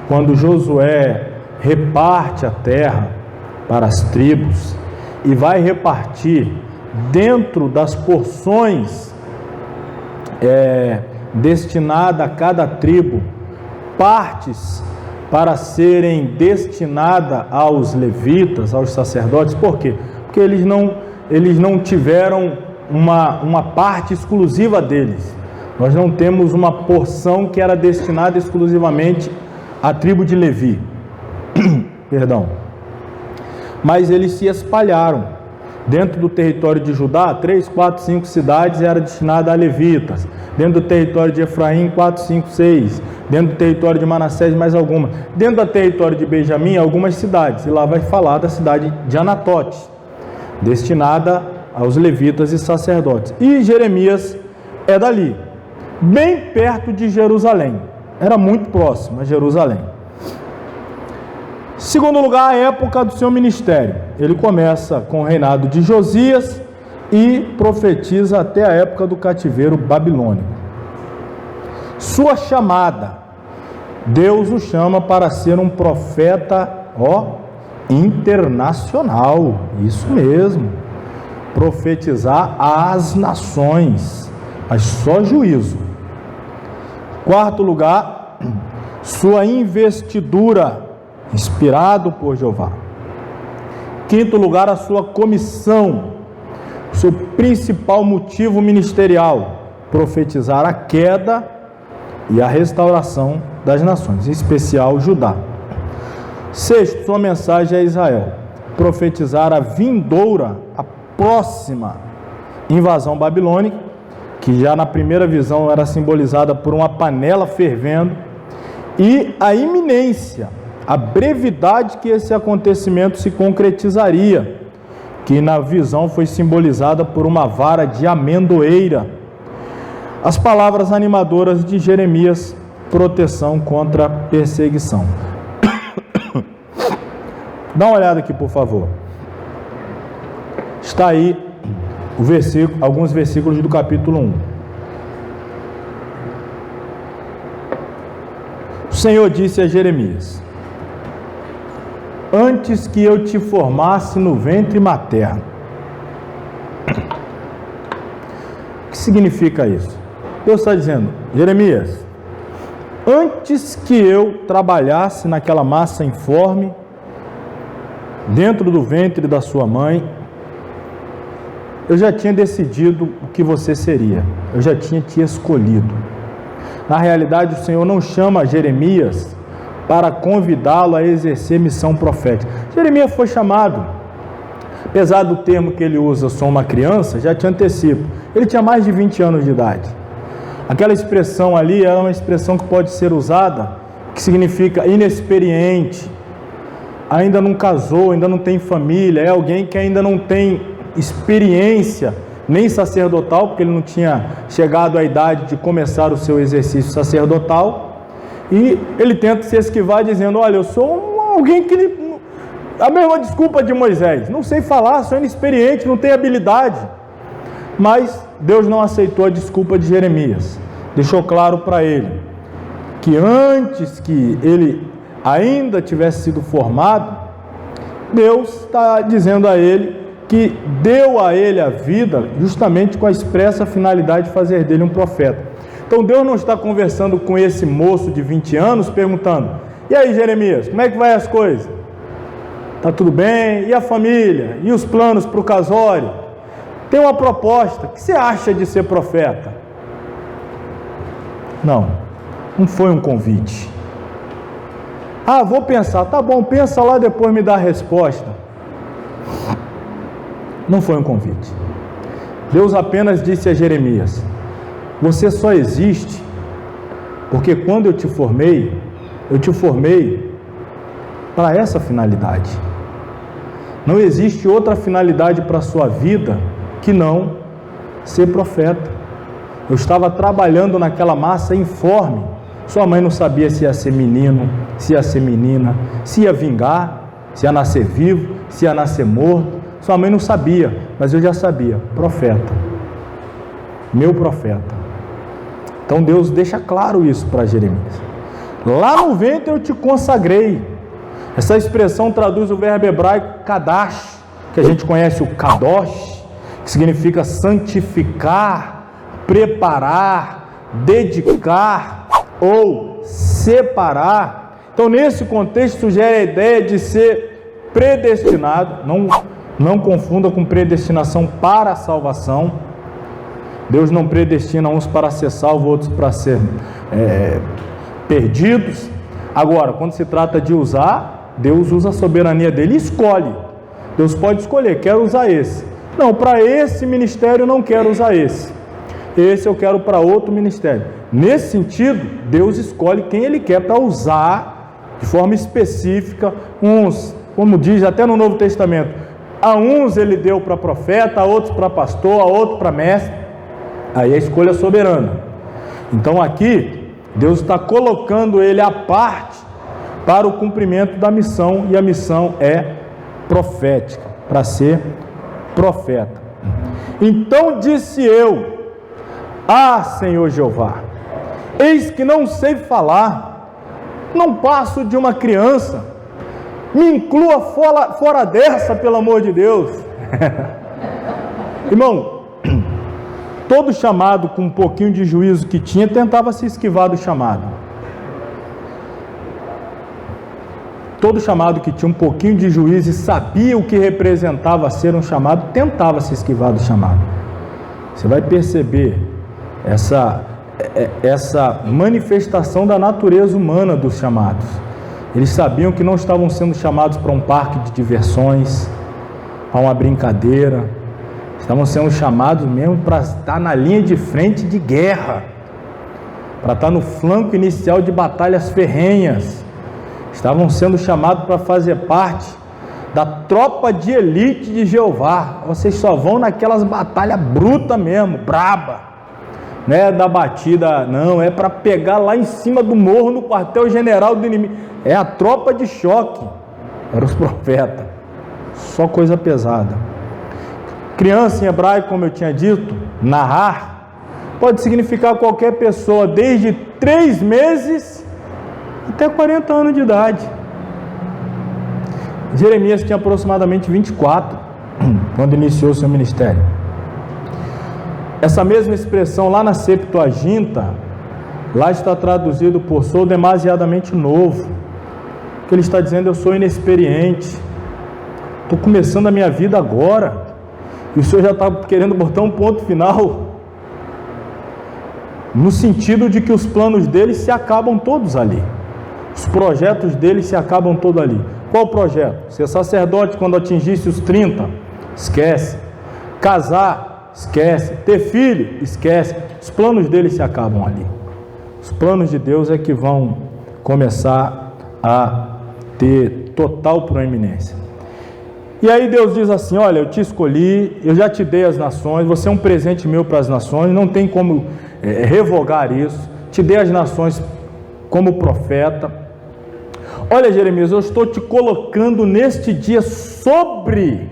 quando Josué reparte a terra para as tribos e vai repartir dentro das porções destinada a cada tribo, partes para serem destinadas aos levitas, aos sacerdotes. Por quê? Porque eles não tiveram uma parte exclusiva deles. Nós não temos uma porção que era destinada exclusivamente à tribo de Levi. Perdão. Mas eles se espalharam. Dentro do território de Judá, 3, 4, 5 cidades eram destinadas a levitas. Dentro do território de Efraim, 4, 5, 6. Dentro do território de Manassés, mais algumas. Dentro do território de Benjamim, algumas cidades. E lá vai falar da cidade de Anatote, destinada aos levitas e sacerdotes. E Jeremias é dali, bem perto de Jerusalém. Era muito próximo a Jerusalém. Segundo lugar, a época do seu ministério. Ele começa com o reinado de Josias e profetiza até a época do cativeiro babilônico. Sua chamada, Deus o chama para ser um profeta, internacional. Isso mesmo. Profetizar às nações, mas só juízo. Quarto lugar, sua investidura, inspirado por Jeová. Quinto lugar, a sua comissão, o seu principal motivo ministerial, profetizar a queda e a restauração das nações, em especial Judá. Sexto, sua mensagem a Israel, profetizar a vindoura, a próxima invasão babilônica, que já na primeira visão era simbolizada por uma panela fervendo, e a iminência, a brevidade que esse acontecimento se concretizaria, que na visão foi simbolizada por uma vara de amendoeira. As palavras animadoras de Jeremias, proteção contra perseguição. Dá uma olhada aqui, por favor. Está aí alguns versículos do capítulo 1. O Senhor disse a Jeremias: antes que eu te formasse no ventre materno. O que significa isso? Deus está dizendo: Jeremias, antes que eu trabalhasse naquela massa informe, dentro do ventre da sua mãe, eu já tinha decidido o que você seria, eu já tinha te escolhido. Na realidade, o Senhor não chama Jeremias para convidá-lo a exercer missão profética. Jeremias foi chamado, apesar do termo que ele usa, sou uma criança, já te antecipo, ele tinha mais de 20 anos de idade. Aquela expressão ali era uma expressão que pode ser usada, que significa inexperiente, ainda não casou, ainda não tem família, é alguém que ainda não tem experiência, nem sacerdotal, porque ele não tinha chegado à idade de começar o seu exercício sacerdotal. E ele tenta se esquivar dizendo: olha, eu sou alguém que... A mesma desculpa de Moisés: não sei falar, sou inexperiente, não tenho habilidade. Mas Deus não aceitou a desculpa de Jeremias. Deixou claro para ele que antes que ele ainda tivesse sido formado, Deus está dizendo a ele que deu a ele a vida justamente com a expressa finalidade de fazer dele um profeta. Então Deus não está conversando com esse moço de 20 anos perguntando: e aí, Jeremias, como é que vai as coisas? Está tudo bem? E a família? E os planos para o casório? Tem uma proposta, o que você acha de ser profeta? Não foi um convite. Vou pensar. Tá bom, pensa lá, depois me dá a resposta. Não foi um convite. Deus apenas disse a Jeremias: você só existe porque quando eu te formei para essa finalidade. Não existe outra finalidade para a sua vida que não ser profeta. Eu estava trabalhando naquela massa informe. Sua mãe não sabia se ia ser menino, se ia ser menina, se ia vingar, se ia nascer vivo, se ia nascer morto. Sua mãe não sabia, mas eu já sabia. Profeta. Meu profeta. Então Deus deixa claro isso para Jeremias. Lá no ventre eu te consagrei. Essa expressão traduz o verbo hebraico kadash, que a gente conhece o kadosh, que significa santificar, preparar, dedicar ou separar. Então, nesse contexto, sugere a ideia de ser predestinado. Não confunda com predestinação para a salvação. Deus não predestina uns para ser salvos, outros para ser perdidos. Agora, quando se trata de usar, Deus usa a soberania dele e escolhe. Deus pode escolher, quero usar esse. Não, para esse ministério não quero usar esse. Esse eu quero para outro ministério. Nesse sentido, Deus escolhe quem Ele quer para usar de forma específica. Uns, como diz até no Novo Testamento, a uns Ele deu para profeta, a outros para pastor, a outros para mestre. Aí a escolha é soberana. Então aqui, Deus está colocando ele à parte para o cumprimento da missão, e a missão é profética, para ser profeta. Então disse eu: Ah, Senhor Jeová, eis que não sei falar, não passo de uma criança, me inclua fora dessa, pelo amor de Deus. Irmão, todo chamado com um pouquinho de juízo que tinha, tentava se esquivar do chamado. Todo chamado que tinha um pouquinho de juízo e sabia o que representava ser um chamado, tentava se esquivar do chamado. Você vai perceber essa manifestação da natureza humana dos chamados. Eles sabiam que não estavam sendo chamados para um parque de diversões, para uma brincadeira. Estavam sendo chamados mesmo para estar na linha de frente de guerra, para estar no flanco inicial de batalhas ferrenhas. Estavam sendo chamados para fazer parte da tropa de elite de Jeová. Vocês só vão naquelas batalhas brutas mesmo, braba, não é da batida, não, é para pegar lá em cima do morro, no quartel-general do inimigo. É a tropa de choque. Eram os profetas, só coisa pesada. Criança em hebraico, como eu tinha dito, narrar, pode significar qualquer pessoa, desde 3 meses até 40 anos de idade. Jeremias tinha aproximadamente 24, quando iniciou seu ministério. Essa mesma expressão lá na Septuaginta, lá está traduzido por sou demasiadamente novo. O que ele está dizendo, eu sou inexperiente, estou começando a minha vida agora, e o Senhor já está querendo botar um ponto final, no sentido de que os planos dele se acabam todos ali, os projetos dele se acabam todos ali. Qual projeto? Ser sacerdote quando atingisse os 30, esquece. Casar, esquece. Ter filho, esquece. Os planos dele se acabam ali. Os planos de Deus é que vão começar a ter total proeminência. E aí Deus diz assim: olha, eu te escolhi, eu já te dei as nações, você é um presente meu para as nações, não tem como revogar isso, te dei as nações como profeta. Olha, Jeremias, eu estou te colocando neste dia sobre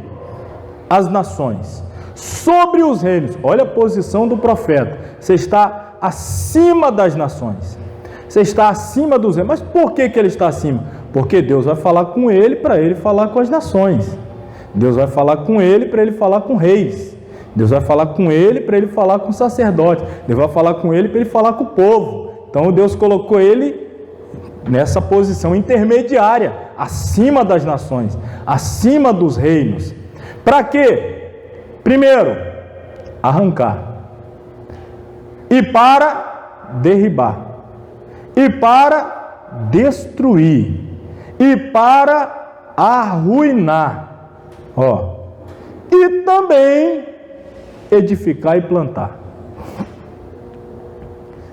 as nações, sobre os reinos. Olha a posição do profeta, você está acima das nações, você está acima dos reinos. Mas por que ele está acima? Porque Deus vai falar com ele para ele falar com as nações. Deus vai falar com ele para ele falar com reis. Deus vai falar com ele para ele falar com sacerdotes. Deus vai falar com ele para ele falar com o povo. Então Deus colocou ele nessa posição intermediária, acima das nações, acima dos reinos. Para quê? Primeiro, arrancar. E para derribar. E para destruir. E para arruinar. E também edificar e plantar.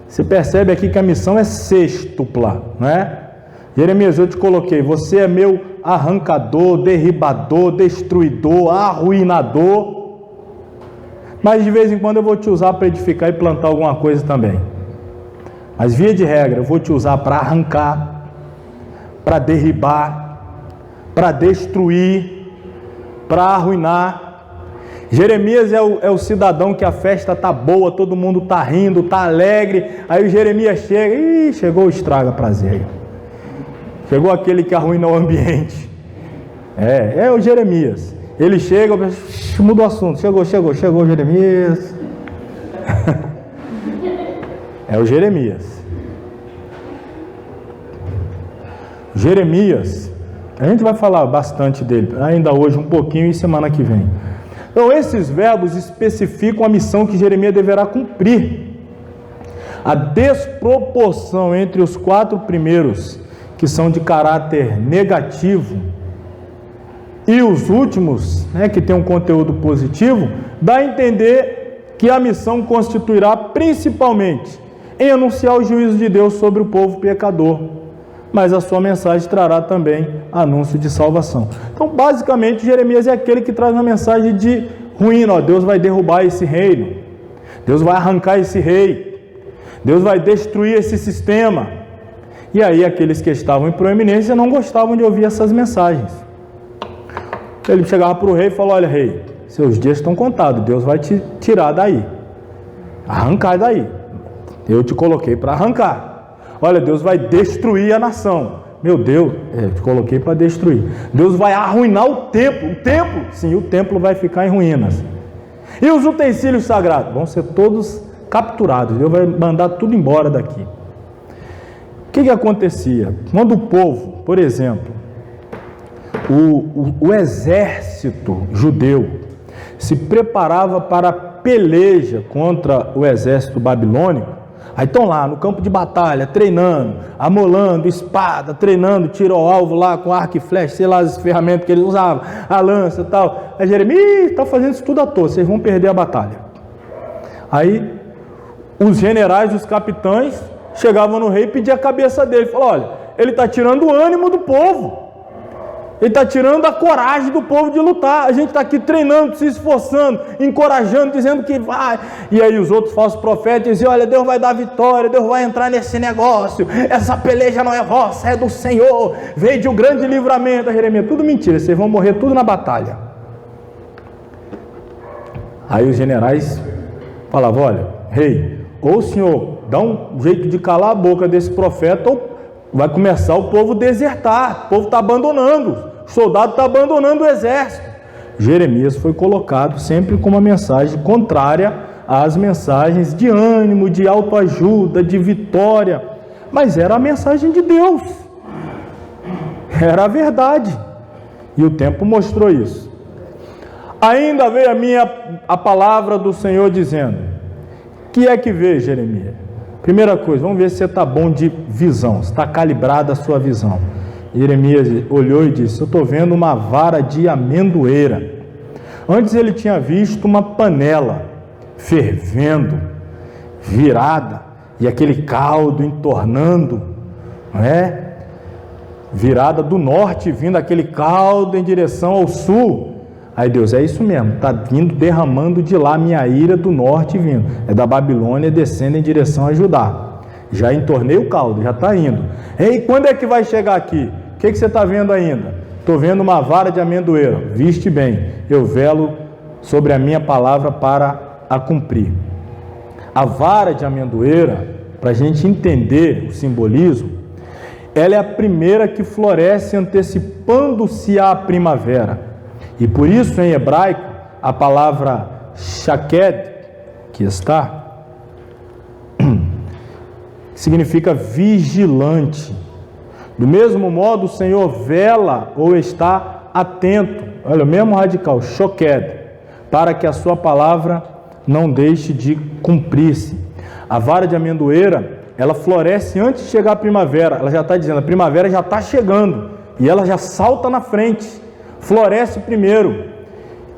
Você percebe aqui que a missão é sextupla, não é? Jeremias, eu te coloquei, você é meu arrancador, derribador, destruidor, arruinador, mas de vez em quando eu vou te usar para edificar e plantar alguma coisa também. Mas via de regra, eu vou te usar para arrancar, para derribar, para destruir, para arruinar. Jeremias é o cidadão que a festa está boa, todo mundo está rindo, está alegre, aí o Jeremias chega, chegou o estraga prazer. Chegou aquele que arruina o ambiente. É o Jeremias. Ele chega, muda o assunto. Chegou Jeremias. É o Jeremias. Jeremias, a gente vai falar bastante dele, ainda hoje um pouquinho e semana que vem. Então esses verbos especificam a missão que Jeremias deverá cumprir. A desproporção entre os 4 primeiros, que são de caráter negativo, e os últimos, que tem um conteúdo positivo, dá a entender que a missão constituirá principalmente em anunciar o juízo de Deus sobre o povo pecador, mas a sua mensagem trará também anúncio de salvação. Então, basicamente, Jeremias é aquele que traz uma mensagem de ruína. Deus vai derrubar esse reino, Deus vai arrancar esse rei, Deus vai destruir esse sistema. E aí, aqueles que estavam em proeminência não gostavam de ouvir essas mensagens. Ele chegava para o rei e falou: olha, rei, seus dias estão contados, Deus vai te tirar daí, arrancar daí. Eu te coloquei para arrancar. Olha, Deus vai destruir a nação. Meu Deus, te coloquei para destruir. Deus vai arruinar o templo. Sim, o templo vai ficar em ruínas. E os utensílios sagrados vão ser todos capturados. Deus vai mandar tudo embora daqui. O que acontecia? Quando o povo, por exemplo, o exército judeu se preparava para a peleja contra o exército babilônico, aí estão lá no campo de batalha, treinando, amolando espada, treinando tiro ao alvo lá com arco e flecha, sei lá as ferramentas que eles usavam, a lança e tal. Aí Jeremias está fazendo isso tudo à toa, vocês vão perder a batalha. Aí os generais, os capitães, chegavam no rei e pediam a cabeça dele. Falaram: olha, ele está tirando o ânimo do povo. Ele está tirando a coragem do povo de lutar. A gente está aqui treinando, se esforçando, encorajando, dizendo que vai. E aí os outros falsos profetas diziam: olha, Deus vai dar vitória, Deus vai entrar nesse negócio. Essa peleja não é vossa, é do Senhor. Veio de um grande livramento. A Jeremias: tudo mentira, vocês vão morrer tudo na batalha. Aí os generais falavam: olha, rei, ou o senhor dá um jeito de calar a boca desse profeta, ou vai começar o povo a desertar. O povo está abandonando, o soldado está abandonando o exército. Jeremias foi colocado sempre com uma mensagem contrária às mensagens de ânimo, de autoajuda, de vitória, mas era a mensagem de Deus, era a verdade, e o tempo mostrou isso. Ainda veio a palavra do Senhor dizendo: que é que vê, Jeremias? Primeira coisa, vamos ver se você está bom de visão, se está calibrada a sua visão. Jeremias olhou e disse: eu estou vendo uma vara de amendoeira. Antes ele tinha visto uma panela fervendo, virada, e aquele caldo entornando, não é? Virada do norte, vindo aquele caldo em direção ao sul. Aí Deus: é isso mesmo, está vindo, derramando de lá minha ira do norte vindo. É da Babilônia descendo em direção a Judá. Já entornei o caldo, já está indo. Ei, quando é que vai chegar aqui? O que você está vendo ainda? Estou vendo uma vara de amendoeira. Viste bem, eu velo sobre a minha palavra para a cumprir. A vara de amendoeira, para a gente entender o simbolismo, ela é a primeira que floresce antecipando-se à primavera. E por isso, em hebraico, a palavra shaked, que está, significa vigilante. Do mesmo modo, o Senhor vela ou está atento. Olha, o mesmo radical, shoked, para que a sua palavra não deixe de cumprir-se. A vara de amendoeira, ela floresce antes de chegar a primavera. Ela já está dizendo: a primavera já está chegando. E ela já salta na frente. Floresce primeiro.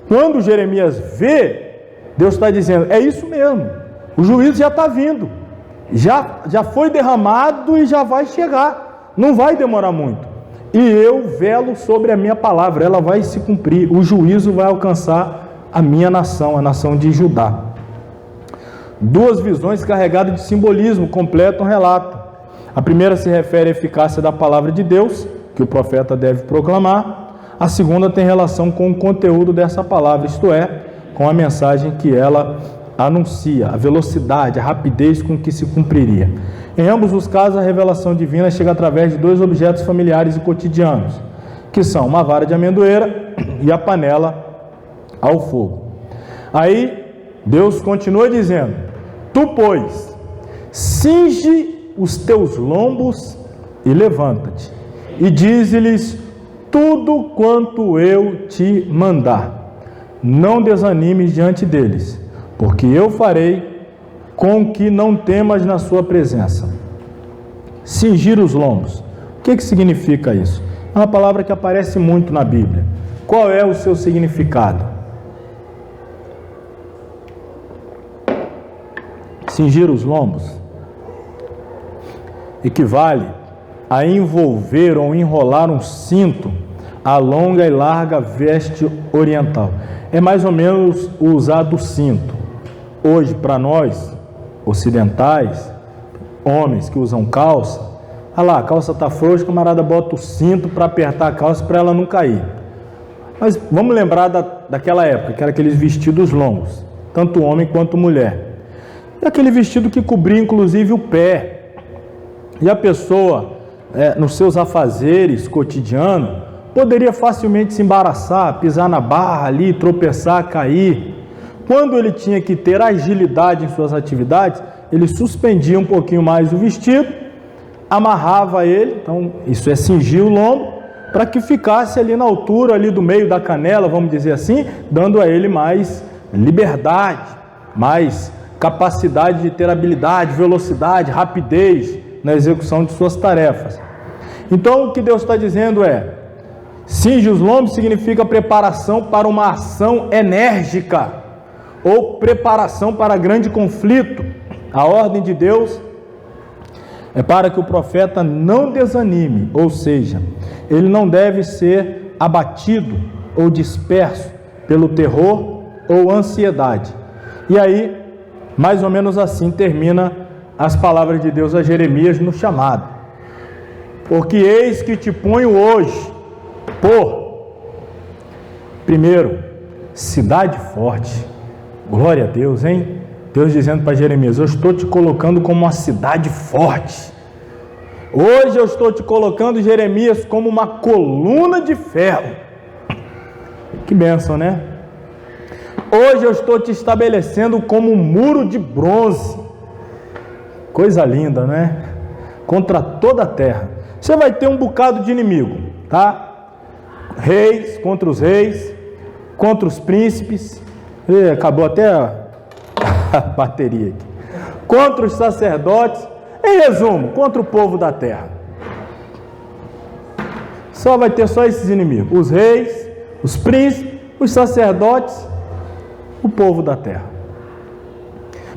Quando Jeremias vê, Deus está dizendo: é isso mesmo, o juízo já está vindo, já foi derramado e já vai chegar, não vai demorar muito, e eu velo sobre a minha palavra, ela vai se cumprir, o juízo vai alcançar a minha nação, a nação de Judá. Duas visões carregadas de simbolismo completam o relato. A primeira se refere à eficácia da palavra de Deus, que o profeta deve proclamar. A segunda tem relação com o conteúdo dessa palavra, isto é, com a mensagem que ela anuncia, a velocidade, a rapidez com que se cumpriria. Em ambos os casos, a revelação divina chega através de dois objetos familiares e cotidianos, que são uma vara de amendoeira e a panela ao fogo. Aí, Deus continua dizendo: tu, pois, cinge os teus lombos e levanta-te, e dize-lhes tudo quanto eu te mandar. Não desanimes diante deles, porque eu farei com que não temas na sua presença. Cingir os lombos. O que significa isso? É uma palavra que aparece muito na Bíblia. Qual é o seu significado? Cingir os lombos equivale a envolver ou enrolar um cinto a longa e larga veste oriental. É mais ou menos o usado cinto. Hoje, para nós ocidentais, homens que usam calça, olha lá, a calça está frouxa, o camarada bota o cinto para apertar a calça para ela não cair. Mas vamos lembrar daquela época, que era aqueles vestidos longos, tanto homem quanto mulher. E aquele vestido que cobria inclusive o pé. E a pessoa, nos seus afazeres cotidianos, poderia facilmente se embaraçar, pisar na barra ali, tropeçar, cair. Quando ele tinha que ter agilidade em suas atividades, ele suspendia um pouquinho mais o vestido, amarrava ele, então isso é cingir o lombo, para que ficasse ali na altura ali do meio da canela, vamos dizer assim, dando a ele mais liberdade, mais capacidade de ter habilidade, velocidade, rapidez na execução de suas tarefas. Então o que Deus está dizendo é: cinge os lombos significa preparação para uma ação enérgica, ou preparação para grande conflito. A ordem de Deus é para que o profeta não desanime, ou seja, ele não deve ser abatido ou disperso pelo terror ou ansiedade. E aí, mais ou menos assim termina as palavras de Deus a Jeremias no chamado: porque eis que te ponho hoje primeiro, cidade forte. Glória a Deus, hein? Deus dizendo para Jeremias: eu estou te colocando como uma cidade forte. Hoje eu estou te colocando, Jeremias, como uma coluna de ferro. Que bênção, né? Hoje eu estou te estabelecendo como um muro de bronze. Coisa linda, né? Contra toda a terra. Você vai ter um bocado de inimigo, tá? Reis contra os reis, contra os príncipes. Acabou até a bateria aqui. Contra os sacerdotes. Em resumo, contra o povo da terra. Só vai ter só esses inimigos: os reis, os príncipes, os sacerdotes, o povo da terra.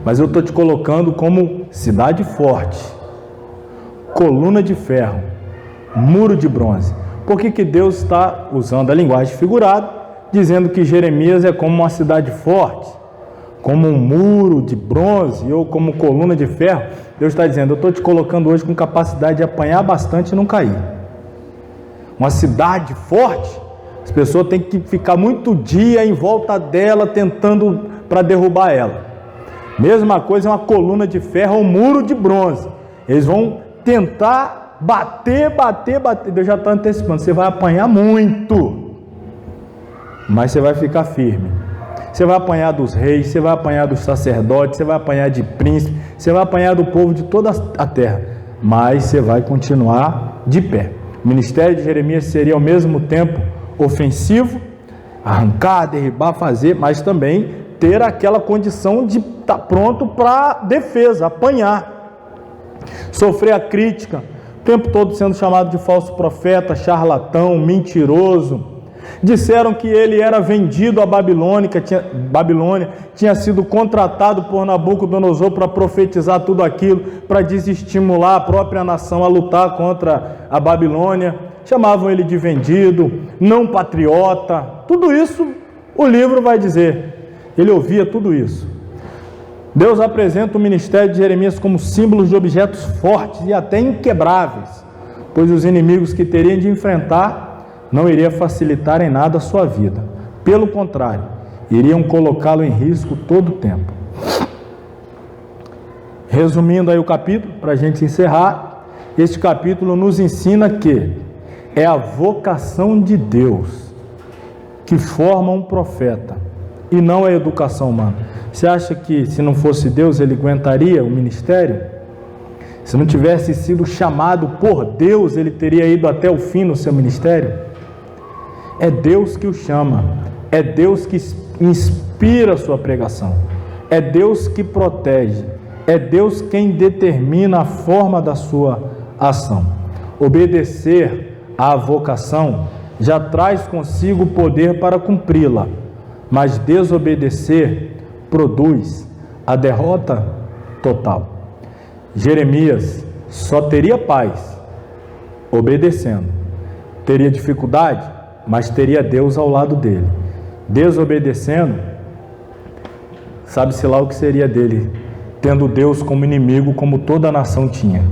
Mas eu estou te colocando como cidade forte, coluna de ferro, muro de bronze. Por que Deus está usando a linguagem figurada, dizendo que Jeremias é como uma cidade forte, como um muro de bronze ou como coluna de ferro? Deus está dizendo: eu estou te colocando hoje com capacidade de apanhar bastante e não cair. Uma cidade forte, as pessoas têm que ficar muito dia em volta dela, tentando para derrubar ela. Mesma coisa é uma coluna de ferro ou um muro de bronze. Eles vão tentar bater. Deus já está antecipando: você vai apanhar muito, mas você vai ficar firme. Você vai apanhar dos reis, você vai apanhar dos sacerdotes, você vai apanhar de príncipes, você vai apanhar do povo de toda a terra, mas você vai continuar de pé. O ministério de Jeremias seria ao mesmo tempo ofensivo, arrancar, derribar, fazer, mas também ter aquela condição de estar pronto para defesa, apanhar, sofrer a crítica, o tempo todo sendo chamado de falso profeta, charlatão, mentiroso. Disseram que ele era vendido à Babilônia, tinha sido contratado por Nabucodonosor para profetizar tudo aquilo, para desestimular a própria nação a lutar contra a Babilônia. Chamavam ele de vendido, não patriota. Tudo isso o livro vai dizer. Ele ouvia tudo isso. Deus apresenta o ministério de Jeremias como símbolos de objetos fortes e até inquebráveis, pois os inimigos que teriam de enfrentar não iria facilitar em nada a sua vida. Pelo contrário, iriam colocá-lo em risco todo o tempo. Resumindo aí o capítulo, para a gente encerrar, este capítulo nos ensina que é a vocação de Deus que forma um profeta e não a educação humana. Você acha que se não fosse Deus ele aguentaria o ministério? Se não tivesse sido chamado por Deus, ele teria ido até o fim no seu ministério? É Deus que o chama, é Deus que inspira a sua pregação, é Deus que protege, é Deus quem determina a forma da sua ação. Obedecer à vocação já traz consigo o poder para cumpri-la, mas desobedecer produz a derrota total. Jeremias só teria paz obedecendo, teria dificuldade, mas teria Deus ao lado dele. Desobedecendo, sabe-se lá o que seria dele, tendo Deus como inimigo, como toda a nação tinha.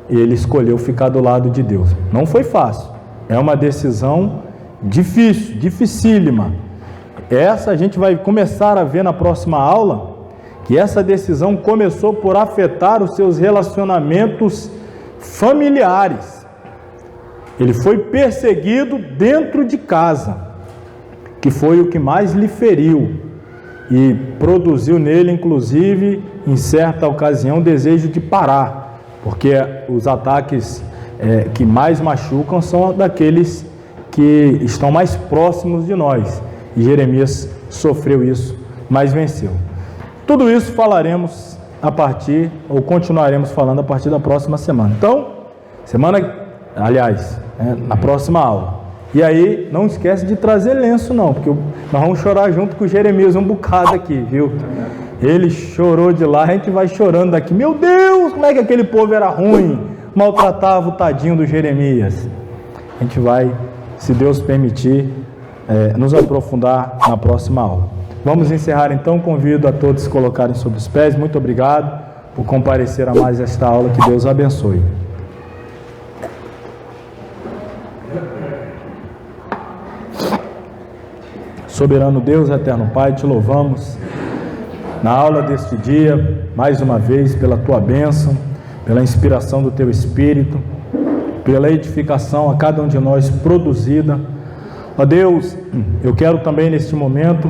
E ele escolheu ficar do lado de Deus. Não foi fácil, é uma decisão difícil, dificílima. Essa a gente vai começar a ver na próxima aula, que essa decisão começou por afetar os seus relacionamentos familiares. Ele foi perseguido dentro de casa, que foi o que mais lhe feriu e produziu nele, inclusive, em certa ocasião, desejo de parar, porque os ataques que mais machucam são daqueles que estão mais próximos de nós. E Jeremias sofreu isso, mas venceu. Tudo isso falaremos continuaremos falando a partir da próxima semana. Então, na próxima aula. E aí, não esquece de trazer lenço não, porque nós vamos chorar junto com o Jeremias um bocado aqui, viu? Ele chorou de lá, a gente vai chorando daqui. Meu Deus, como é que aquele povo era ruim, maltratava o tadinho do Jeremias. A gente vai, se Deus permitir, nos aprofundar na próxima aula. Vamos encerrar então, convido a todos a se colocarem sobre os pés. Muito obrigado por comparecer a mais esta aula, que Deus abençoe. Soberano Deus, eterno Pai, te louvamos na aula deste dia, mais uma vez, pela tua bênção, pela inspiração do teu Espírito, pela edificação a cada um de nós produzida. Ó Deus, eu quero também neste momento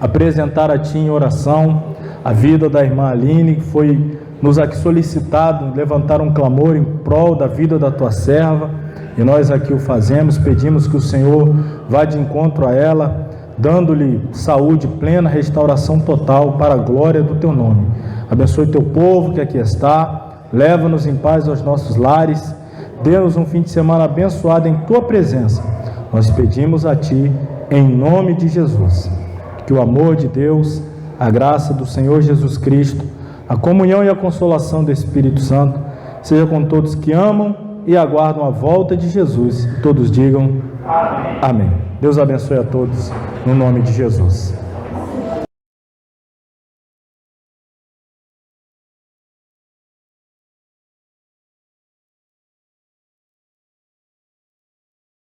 apresentar a Ti em oração a vida da irmã Aline, que foi nos aqui solicitado, levantar um clamor em prol da vida da Tua serva, e nós aqui o fazemos, pedimos que o Senhor vá de encontro a ela, dando-lhe saúde plena, restauração total, para a glória do Teu nome. Abençoe Teu povo que aqui está, leva-nos em paz aos nossos lares, dê-nos um fim de semana abençoado em Tua presença. Nós pedimos a Ti, em nome de Jesus, que o amor de Deus, a graça do Senhor Jesus Cristo, a comunhão e a consolação do Espírito Santo, seja com todos que amam e aguardam a volta de Jesus. Todos digam amém. Amém. Deus abençoe a todos, no nome de Jesus.